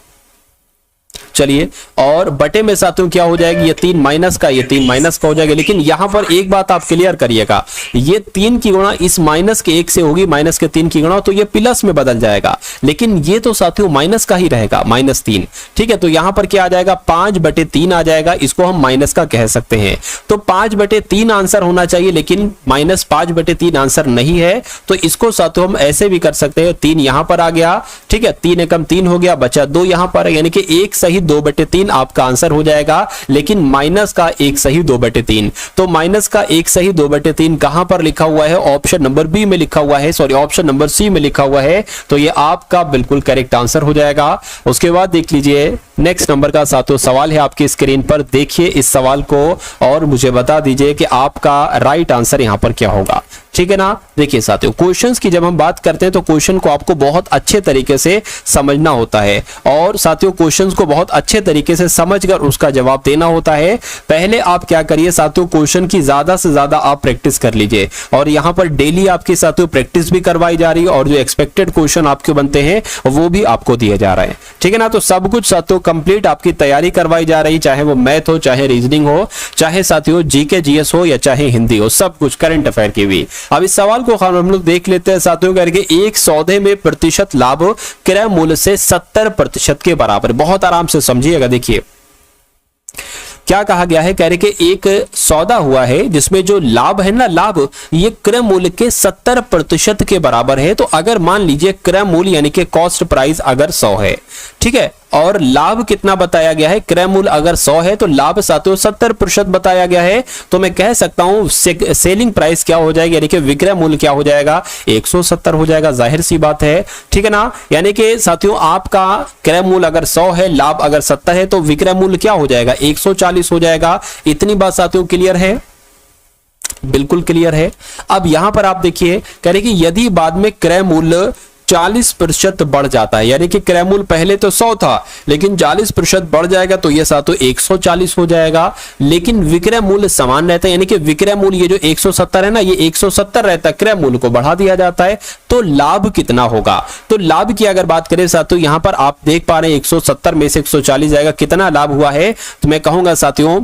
चलिए और बटे में साथियों क्या हो जाएगी, ये 3 माइनस का, ये 3 माइनस का हो जाएगा। लेकिन यहां पर एक बात आप क्लियर करिएगा, ये 3 की गुणा इस माइनस के 1 से होगी, माइनस के 3 की गुणा तो ये प्लस में बदल जाएगा, लेकिन ये तो साथियों माइनस का ही रहेगा, -3। ठीक है, तो यहां पर क्या आ जाएगा, 5/3 आ जाएगा। इसको हम माइनस का कह सकते हैं। तो 5/3 आंसर होना चाहिए, लेकिन -5/3 आंसर नहीं है। तो इसको साथियों हम ऐसे भी कर सकते हैं, 3 यहां पर आ गया, ठीक है, 3 एकम 3 हो गया, बचा 2 यहां पर, यानी कि 1 सही 2/3 आपका आंसर हो जाएगा। लेकिन माइनस का 1 सही 2/3, तो माइनस का 1 सही 2/3 कहां पर लिखा हुआ है, ऑप्शन नंबर बी में लिखा हुआ है, सॉरी ऑप्शन नंबर सी में लिखा हुआ है। तो ये आपका बिल्कुल करेक्ट आंसर हो जाएगा। उसके बाद देख लीजिए नेक्स्ट नंबर का साथियों सवाल है आपकी स्क्रीन पर। देखिए इस सवाल को और मुझे बता दीजिए कि आपका राइट आंसर यहां पर क्या होगा। ठीक है ना। देखिए साथियों, क्वेश्चंस की जब हम बात करते हैं तो क्वेश्चन को आपको बहुत अच्छे तरीके से समझना होता है और साथियों क्वेश्चंस को बहुत अच्छे तरीके से समझकर उसका जवाब देना होता है। पहले आप क्या करिए साथियों, क्वेश्चन की ज्यादा से ज्यादा आप प्रैक्टिस कर लीजिए और यहाँ पर डेली आपकी साथियों प्रैक्टिस भी करवाई जा रही है और जो एक्सपेक्टेड क्वेश्चन आपके बनते हैं वो भी आपको दिए जा रहे हैं, ठीक है ना। तो सब कुछ साथियों कंप्लीट आपकी तैयारी करवाई जा रही, चाहे वो मैथ हो, चाहे रीजनिंग हो, चाहे साथियों जीके जीएस हो या चाहे हिंदी हो, सब कुछ करंट अफेयर की भी। अब इस सवाल को हम लोग देख लेते हैं साथियों करके, एक सौदे में प्रतिशत लाभ क्रय मूल्य से 70% के बराबर। बहुत आराम से समझिएगा। देखिए क्या कहा गया है, कह रहे कि एक सौदा हुआ है जिसमें जो लाभ है ना, लाभ ये क्रय मूल्य के 70% के बराबर है। तो अगर मान लीजिए क्रय मूल्य यानी कि कॉस्ट प्राइस अगर 100 है, ठीक है, और लाभ कितना बताया गया है, क्रय मूल्य अगर 100 है तो लाभ साथियों 70% बताया गया है। तो मैं कह सकता हूं सेलिंग प्राइस क्या हो जाएगी, यानी कि विक्रय मूल्य क्या हो जाएगा, 170 हो जाएगा। जाहिर सी बात है, ठीक है ना। यानी कि साथियों आपका क्रय मूल्य अगर 100 है, लाभ अगर 70 है तो विक्रय मूल्य क्या हो जाएगा, 140 हो जाएगा। इतनी बात साथियों क्लियर है, बिल्कुल क्लियर है। अब यहां पर आप देखिए कह रहे कि यदि बाद में क्रय मूल्य 40% बढ़ जाता है, यानी कि क्रय मूल्य पहले तो 100 था लेकिन 40% बढ़ जाएगा तो ये साथियों 140 हो जाएगा, लेकिन विक्रय मूल्य समान रहता है। यानी कि विक्रय मूल्य ये जो 170 है ना, ये 170 रहता है, क्रय मूल्य को बढ़ा दिया जाता है। तो लाभ कितना होगा, तो लाभ की अगर बात करें साथियों, यहां पर आप देख पा रहे हैं 170 में से 140 जाएगा, कितना लाभ हुआ है, तो मैं कहूंगा साथियों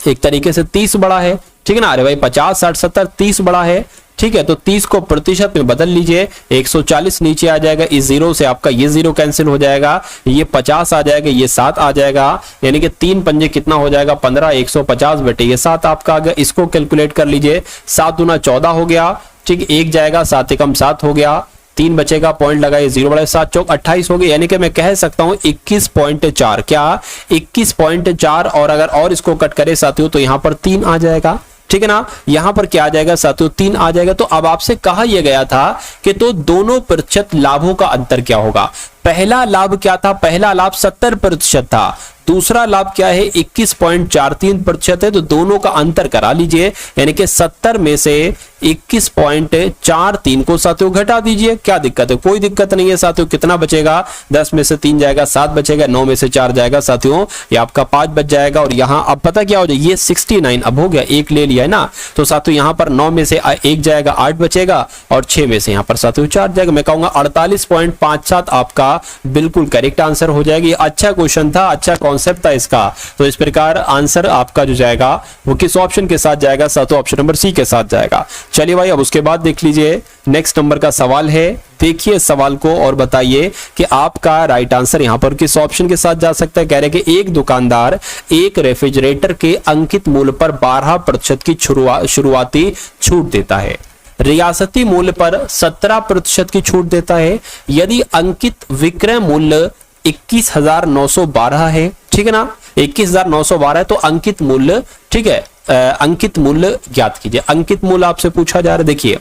एक तरीके से 30 बड़ा है, ठीक है ना। अरे भाई 50 60 70 30 बड़ा है, ठीक है। तो 30 को प्रतिशत में बदल लीजिए, 140 नीचे आ जाएगा, इस जीरो से आपका ये जीरो कैंसिल हो जाएगा, ये 50 आ जाएगा, ये 7 आ जाएगा, यानी कि 3 पंजे कितना हो जाएगा 15, 150 बटे ये 7 आपका आ गया। इसको कैलकुलेट कर लीजिए, 7 दूना 14 हो गया, ठीक, एक जाएगा, 7 एकम 7 हो गया, 3 बचेगा, पॉइंट लगाए, 0 बढ़े, 7 चौक 28 हो गए। यानी कि मैं कह सकता हूं 21.4, क्या 21.4, और अगर और इसको कट करे साथियों तो यहां पर 3 आ जाएगा, ठीक है ना। यहां पर क्या आ जाएगा साथियों 3 आ जाएगा। तो अब आपसे कहा यह गया था कि तो दोनों प्रतिशत लाभों का अंतर क्या होगा। पहला लाभ क्या था, पहला लाभ 70% था, दूसरा लाभ क्या है 21.43% है। तो दोनों का अंतर करा लीजिए, यानी कि 70 में से 21.43 को साथियों घटा दीजिए, क्या दिक्कत है, कोई दिक्कत नहीं है साथियों। कितना बचेगा, 10 में से 3 जाएगा 7 बचेगा, 9 में से 4 जाएगा साथियों, ये आपका 5 बच जाएगा। और यहां अब पता क्या हो जाए, ये 69 अब हो गया, एक ले लिया है ना, तो साथियों यहां पर 9 में से 1 जाएगा, 8 बचेगा, और 6 में से यहां पर साथियों 4 जाएगा। मैं कहूंगा 48.57 आपका बिल्कुल करेक्ट आंसर हो जाएगी। अच्छा क्वेश्चन था, अच्छा कॉन्सेप्ट था इसका। तो इस प्रकार आंसर आपका जो जाएगा वो किस ऑप्शन के साथ जाएगा साथियों, ऑप्शन नंबर सी के साथ जाएगा। चलिए भाई अब उसके बाद देख लीजिए नेक्स्ट नंबर का सवाल है। देखिए सवाल को और बताइए कि आपका राइट आंसर यहां पर किस ऑप्शन के साथ जा सकता है। कह रहे कि एक दुकानदार एक रेफ्रिजरेटर के अंकित मूल्य पर 12% की शुरुआती छूट देता है, रियासती मूल्य पर 17% की छूट देता है। यदि अंकित विक्रय मूल्य 21,912 है, ठीक है ना, 21,912 है, तो अंकित मूल्य, ठीक है, अंकित मूल्य ज्ञात कीजिए। अंकित मूल्य आपसे पूछा जा रहा है। देखिए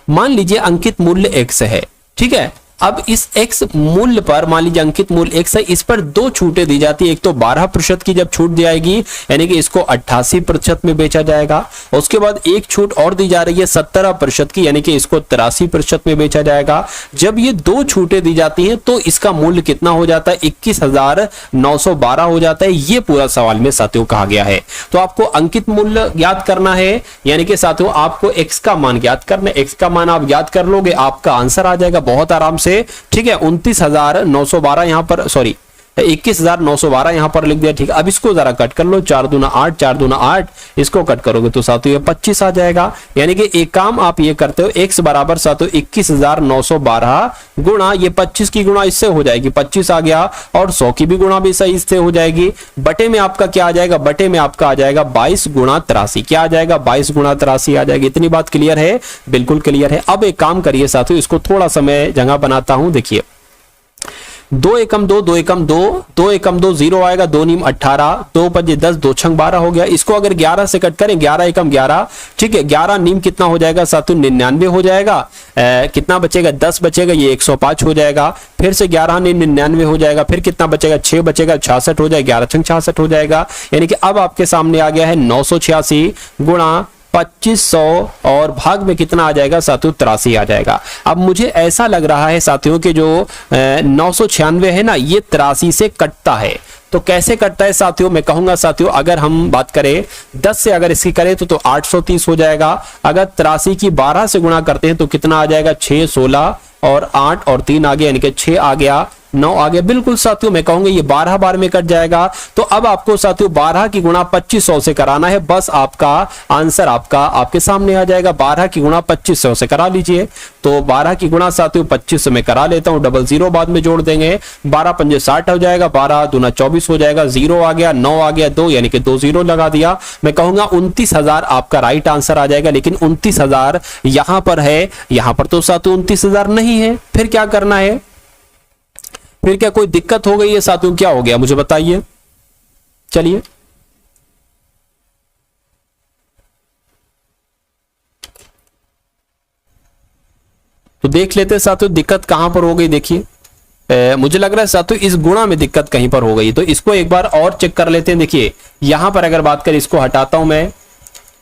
मान लीजिए अंकित मूल्य x है, ठीक है। अब इस x मूल्य पर मान लीजिए अंकित मूल्य x है, इस पर 2 छूटें दी जाती है। एक तो 12% की जब छूट दी जाएगी, यानी कि इसको 88% में बेचा जाएगा। उसके बाद एक छूट और दी जा रही है 17% की, यानी कि इसको 83% में बेचा जाएगा। जब ये 2 छूटें दी जाती हैं तो इसका मूल्य कितना हो जाता है, 21,912 हो जाता है। ये पूरा सवाल में साथियों कहा गया है। तो आपको अंकित मूल्य ज्ञात करना है, यानी कि साथियों आपको x का मान ज्ञात करना है। x का मान आप ज्ञात कर लोगे, आपका आंसर आ जाएगा बहुत आराम से, ठीक है। 29,912 यहां पर, सॉरी 21,912 यहां पर लिख दिया, ठीक है। अब इसको जरा कट कर लो, 4 दूना 8, 4 दूना 8, इसको कट करोगे तो साथियों ये 25 आ जाएगा। यानी कि एक काम आप ये करते हो, x बराबर साथियों 21,912 गुणा ये 25 की गुणा इससे हो जाएगी, 25 आ गया, और 100 की भी गुणा भी सही इससे हो जाएगी। बटे में आपका क्या आ जाएगा, बटे में आपका आ जाएगा 22 गुणा 83, क्या आ जाएगा 22 गुणा 83 आ जाएगी। इतनी बात क्लियर है, बिल्कुल क्लियर है। अब एक काम करिए साथियों, इसको थोड़ा सा मैं जगह बनाता हूं। देखिए 2 एकम 2, 2 एकम 2, 2 एकम 2 0 आएगा, 2 नीम 18, 2 पंजे 10, 2 छंग 12 हो गया। इसको अगर 11 से कट करें, 11 एकम 11, ठीक है, 11 नीम कितना हो जाएगा साथियों 99 हो जाएगा। कितना बचेगा, 10 बचेगा, ये 105 हो जाएगा। फिर से 11 नीम 99 हो जाएगा, फिर कितना बचेगा, 6 बचेगा, 66 हो जाएगा, 11 छंग 66 हो जाएगा। यानी कि अब आपके सामने आ गया है 986 गुणा 2500 और भाग में कितना आ जाएगा साथियों 83 आ जाएगा। अब मुझे ऐसा लग रहा है साथियों कि जो 996 है ना ये 83 से कटता है। तो कैसे कटता है साथियों, मैं कहूंगा साथियों अगर हम बात करें 10 से अगर इसकी करें तो 830 हो जाएगा। अगर 83 की 12 से गुणा करते हैं तो कितना आ जाएगा 6, 16 और 8 और 3 आ गया, यानी कि 6 आ गया, 9 आ गया। बिल्कुल साथियों मैं कहूंगा ये 12 बार में कट जाएगा। तो अब आपको साथियों 12 की गुणा 2500 से कराना है, बस आपका आंसर आपके सामने आ जाएगा। 12 की गुणा 2500 से करा लीजिए। तो 12 की गुणा साथियों 2500 में करा लेता हूं, डबल जीरो बाद में जोड़ देंगे, 12 पंजे 60 हो जाएगा, 12 दूना 24 हो जाएगा, 0 आ गया, 9 आ गया, 2 यानी कि 2 जीरो लगा दिया। मैं कहूंगा 29,000 आपका राइट आंसर आ जाएगा। लेकिन 29,000 यहां पर है, यहां पर तो साथियों 29,000 नहीं है। फिर क्या करना है, फिर क्या कोई दिक्कत हो गई है साथियों, क्या हो गया मुझे बताइए। चलिए तो देख लेते हैं साथियों दिक्कत कहां पर हो गई। देखिए मुझे लग रहा है साथियों इस गुणा में दिक्कत कहीं पर हो गई, तो इसको एक बार और चेक कर लेते हैं। देखिए यहां पर अगर बात करें, इसको हटाता हूं मैं,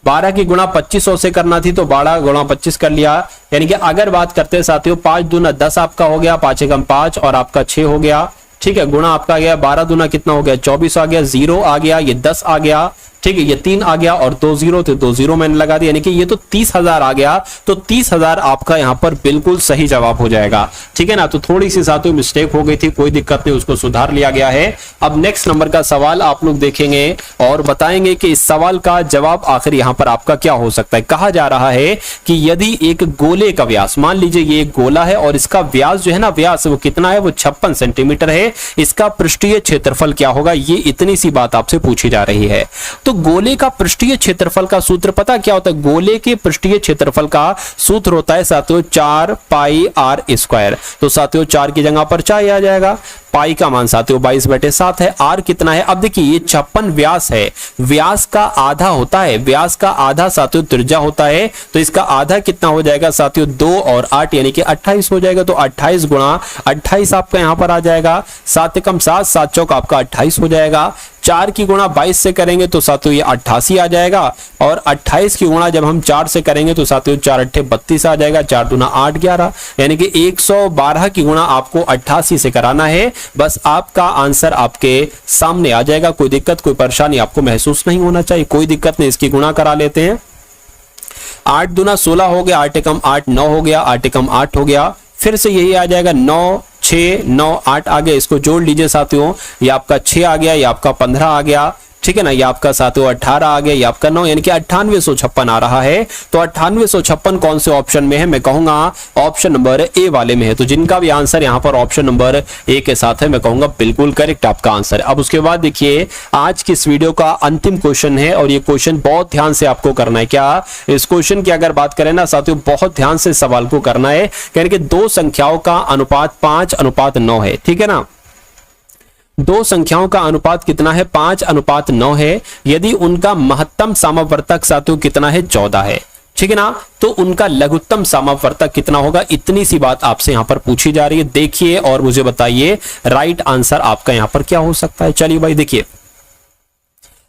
12 की गुणा 2500 से करना थी तो 12 गुणा 25 कर लिया। यानी कि अगर बात करते हैं साथियों 5 दूना 10 आपका हो गया, 5 एकम 5 और आपका 6 हो गया। ठीक है, गुणा आपका आ गया, 12 दूना कितना हो गया 24 आ गया, 0 आ गया, ये 10 आ गया। ठीक है, ये 3 आ गया और 2 जीरो, तो 2 जीरो मैंने लगा दिया, यानी कि ये तो 30,000 आ गया। तो 30,000 आपका यहां पर बिल्कुल सही जवाब हो जाएगा। ठीक है ना, तो थोड़ी सी साथियों मिस्टेक हो गई थी, कोई दिक्कत नहीं, उसको सुधार लिया गया है। अब नेक्स्ट नंबर का सवाल आप लोग देखेंगे और बताएंगे कि इस सवाल का जवाब आखिर यहां पर आपका क्या हो सकता है। कहा जा रहा है कि यदि एक गोले का व्यास, मान लीजिए ये एक गोला है और इसका व्यास जो है ना, व्यास वो कितना है, वो 56 सेंटीमीटर है, इसका पृष्ठीय क्षेत्रफल क्या होगा, ये इतनी सी बात आपसे पूछी जा रही है। तो गोले का पृष्ठीय क्षेत्रफल का सूत्र पता क्या होता है, गोले के पृष्ठीय क्षेत्रफल का सूत्र होता है साथियों 4 पाई आर स्क्वायर। तो साथियों 4 की जगह पर 4 आ जाएगा, पाई का मान साथियों 22/7 है, आर कितना है, अब देखिए ये 56 व्यास है, व्यास का आधा होता है, व्यास का आधा साथियों त्रिज्या होता है, तो इसका आधा कितना हो जाएगा साथियों 2 और 8 यानी कि 28 हो जाएगा। तो 28 गुणा 28 आपका यहां पर आ जाएगा, 7 एकम 7, 7 चौक आपका 28 हो जाएगा। 4 की गुणा 22 से करेंगे तो साथियों ये 88 आ जाएगा, और 28 की गुणा जब हम 4 से करेंगे तो साथियों 4 अट्ठे 32 आ जाएगा, 4 दूना 8 11, यानी कि 112 की गुणा आपको 88 से कराना है। बस आपका आंसर आपके सामने आ जाएगा। कोई दिक्कत कोई परेशानी आपको महसूस नहीं होना चाहिए, कोई दिक्कत नहीं, इसकी गुणा करा लेते हैं। 8 दूना 16 हो गया, 8 एकम 8 9 हो गया, 8 एकम 8 हो गया, फिर से यही आ जाएगा 9 6 9 8 आ गया, इसको जोड़ लीजिए साथियों, ये आपका 6 आ गया, ये आपका 15 आ गया। ठीक है ना, ये आपका साथियों 18 आ गया, ये आपका 9, यानी कि 9856 आ रहा है। तो 9856 कौन से ऑप्शन में है, मैं कहूंगा ऑप्शन नंबर ए वाले में है। तो जिनका भी आंसर यहां पर ऑप्शन नंबर ए के साथ है, मैं कहूंगा बिल्कुल करेक्ट आपका आंसर। अब उसके बाद देखिए आज की इस वीडियो का अंतिम क्वेश्चन है, और ये क्वेश्चन बहुत ध्यान से आपको करना है। क्या इस क्वेश्चन की अगर बात करें ना साथियों, बहुत ध्यान से सवाल को करना है, यानी कि दो संख्याओं का अनुपात 5:9 है। ठीक है ना, दो संख्याओं का अनुपात कितना है 5:9 है। यदि उनका महत्तम समावर्तक साथियों कितना है 14 है, ठीक है ना, तो उनका लघुत्तम समावर्तक कितना होगा, इतनी सी बात आपसे यहां पर पूछी जा रही है। देखिए और मुझे बताइए राइट आंसर आपका यहां पर क्या हो सकता है। चलिए भाई देखिए,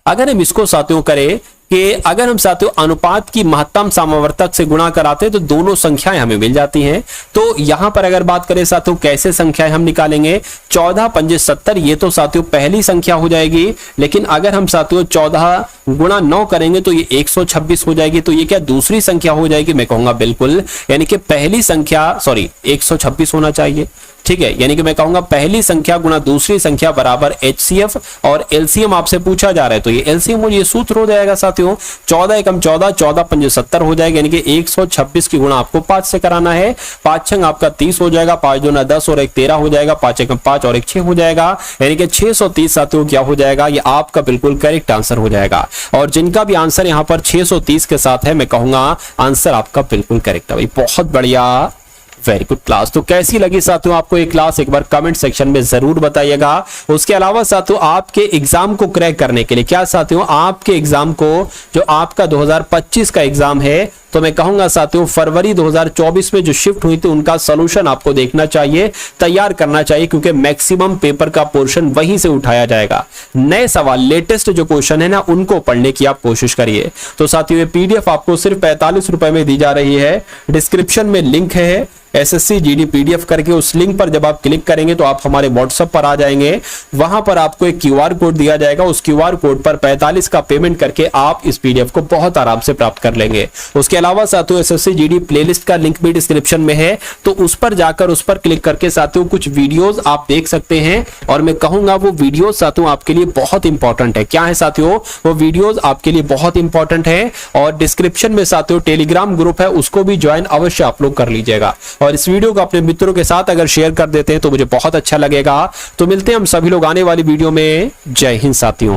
अगर हम इसको साथियों करें कि अगर हम साथियों अनुपात की महत्तम समावर्तक से गुणा कराते हैं तो दोनों संख्याएं हमें मिल जाती हैं। तो यहां पर अगर बात करें साथियों कैसे संख्याएं हम निकालेंगे, 14 पंजे 70, ये तो साथियों पहली संख्या हो जाएगी। लेकिन अगर हम साथियों 14 गुणा 9 करेंगे तो ये 126 हो जाएगी। तो ये क्या दूसरी संख्या हो जाएगी, मैं कहूंगा बिल्कुल, यानी कि पहली संख्या 126 होना चाहिए। ठीक है, यानी कि मैं कहूंगा पहली संख्या गुणा दूसरी संख्या बराबर HCF, और एलसीएम आपसे पूछा जा रहा है तो ये एलसीएम और ये सूत्र हो जाएगा साथियों 14 एकम 14, 14 पंजे 70 हो जाएगा, यानी कि 126 की गुणा आपको 5 से कराना है। 5 छंग आपका 30 हो जाएगा, 5 दूना 10 और 1 13 हो जाएगा, 5 एकम 5 और 1 6 हो जाएगा, यानी कि 630 साथियों क्या हो जाएगा, ये आपका बिल्कुल करेक्ट आंसर हो जाएगा। और जिनका भी आंसर यहाँ पर 630 के साथ है, मैं कहूंगा आंसर आपका बिल्कुल करेक्ट है भाई, बहुत बढ़िया, वेरी गुड क्लास। तो कैसी लगी साथियों आपको ये क्लास, एक बार कमेंट सेक्शन में जरूर बताइएगा। उसके अलावा साथियों आपके एग्जाम को क्रैक करने के लिए क्या साथियों, आपके एग्जाम को जो आपका 2025 का एग्जाम है, तो मैं कहूंगा साथियों फरवरी 2024 में जो शिफ्ट हुई थी उनका सॉल्यूशन आपको देखना चाहिए, तैयार करना चाहिए, क्योंकि मैक्सिमम पेपर का पोर्शन वहीं से उठाया जाएगा। नए सवाल, लेटेस्ट जो क्वेश्चन है ना, उनको पढ़ने की आप कोशिश करिए। तो साथियों ये पीडीएफ आपको सिर्फ 45 रुपए में दी जा रही है। डिस्क्रिप्शन में लिंक है एसएससी जीडी पीडीएफ करके, उस लिंक पर जब आप क्लिक करेंगे तो आप हमारे व्हाट्सएप पर आ जाएंगे। वहां पर आपको एक क्यूआर कोड दिया जाएगा, उस क्यूआर कोड पर 45 का पेमेंट करके आप इस पीडीएफ को बहुत आराम से प्राप्त कर लेंगे। उसके अलावा साथियों एसएससी जीडी प्लेलिस्ट का लिंक भी डिस्क्रिप्शन में है, तो उस पर जाकर उस पर क्लिक करके साथियों कुछ वीडियोस आप देख सकते हैं। और मैं कहूंगा वो वीडियो साथियों आपके लिए बहुत इंपॉर्टेंट है। क्या है साथियों, वो वीडियोस आपके लिए बहुत इंपॉर्टेंट है। और डिस्क्रिप्शन में साथियों टेलीग्राम ग्रुप है, उसको भी ज्वाइन अवश्य आप लोग कर लीजिएगा। और इस वीडियो को अपने मित्रों के साथ अगर शेयर कर देते हैं तो मुझे बहुत अच्छा लगेगा। तो मिलते हैं हम सभी लोग आने वाली वीडियो में। जय हिंद साथियों।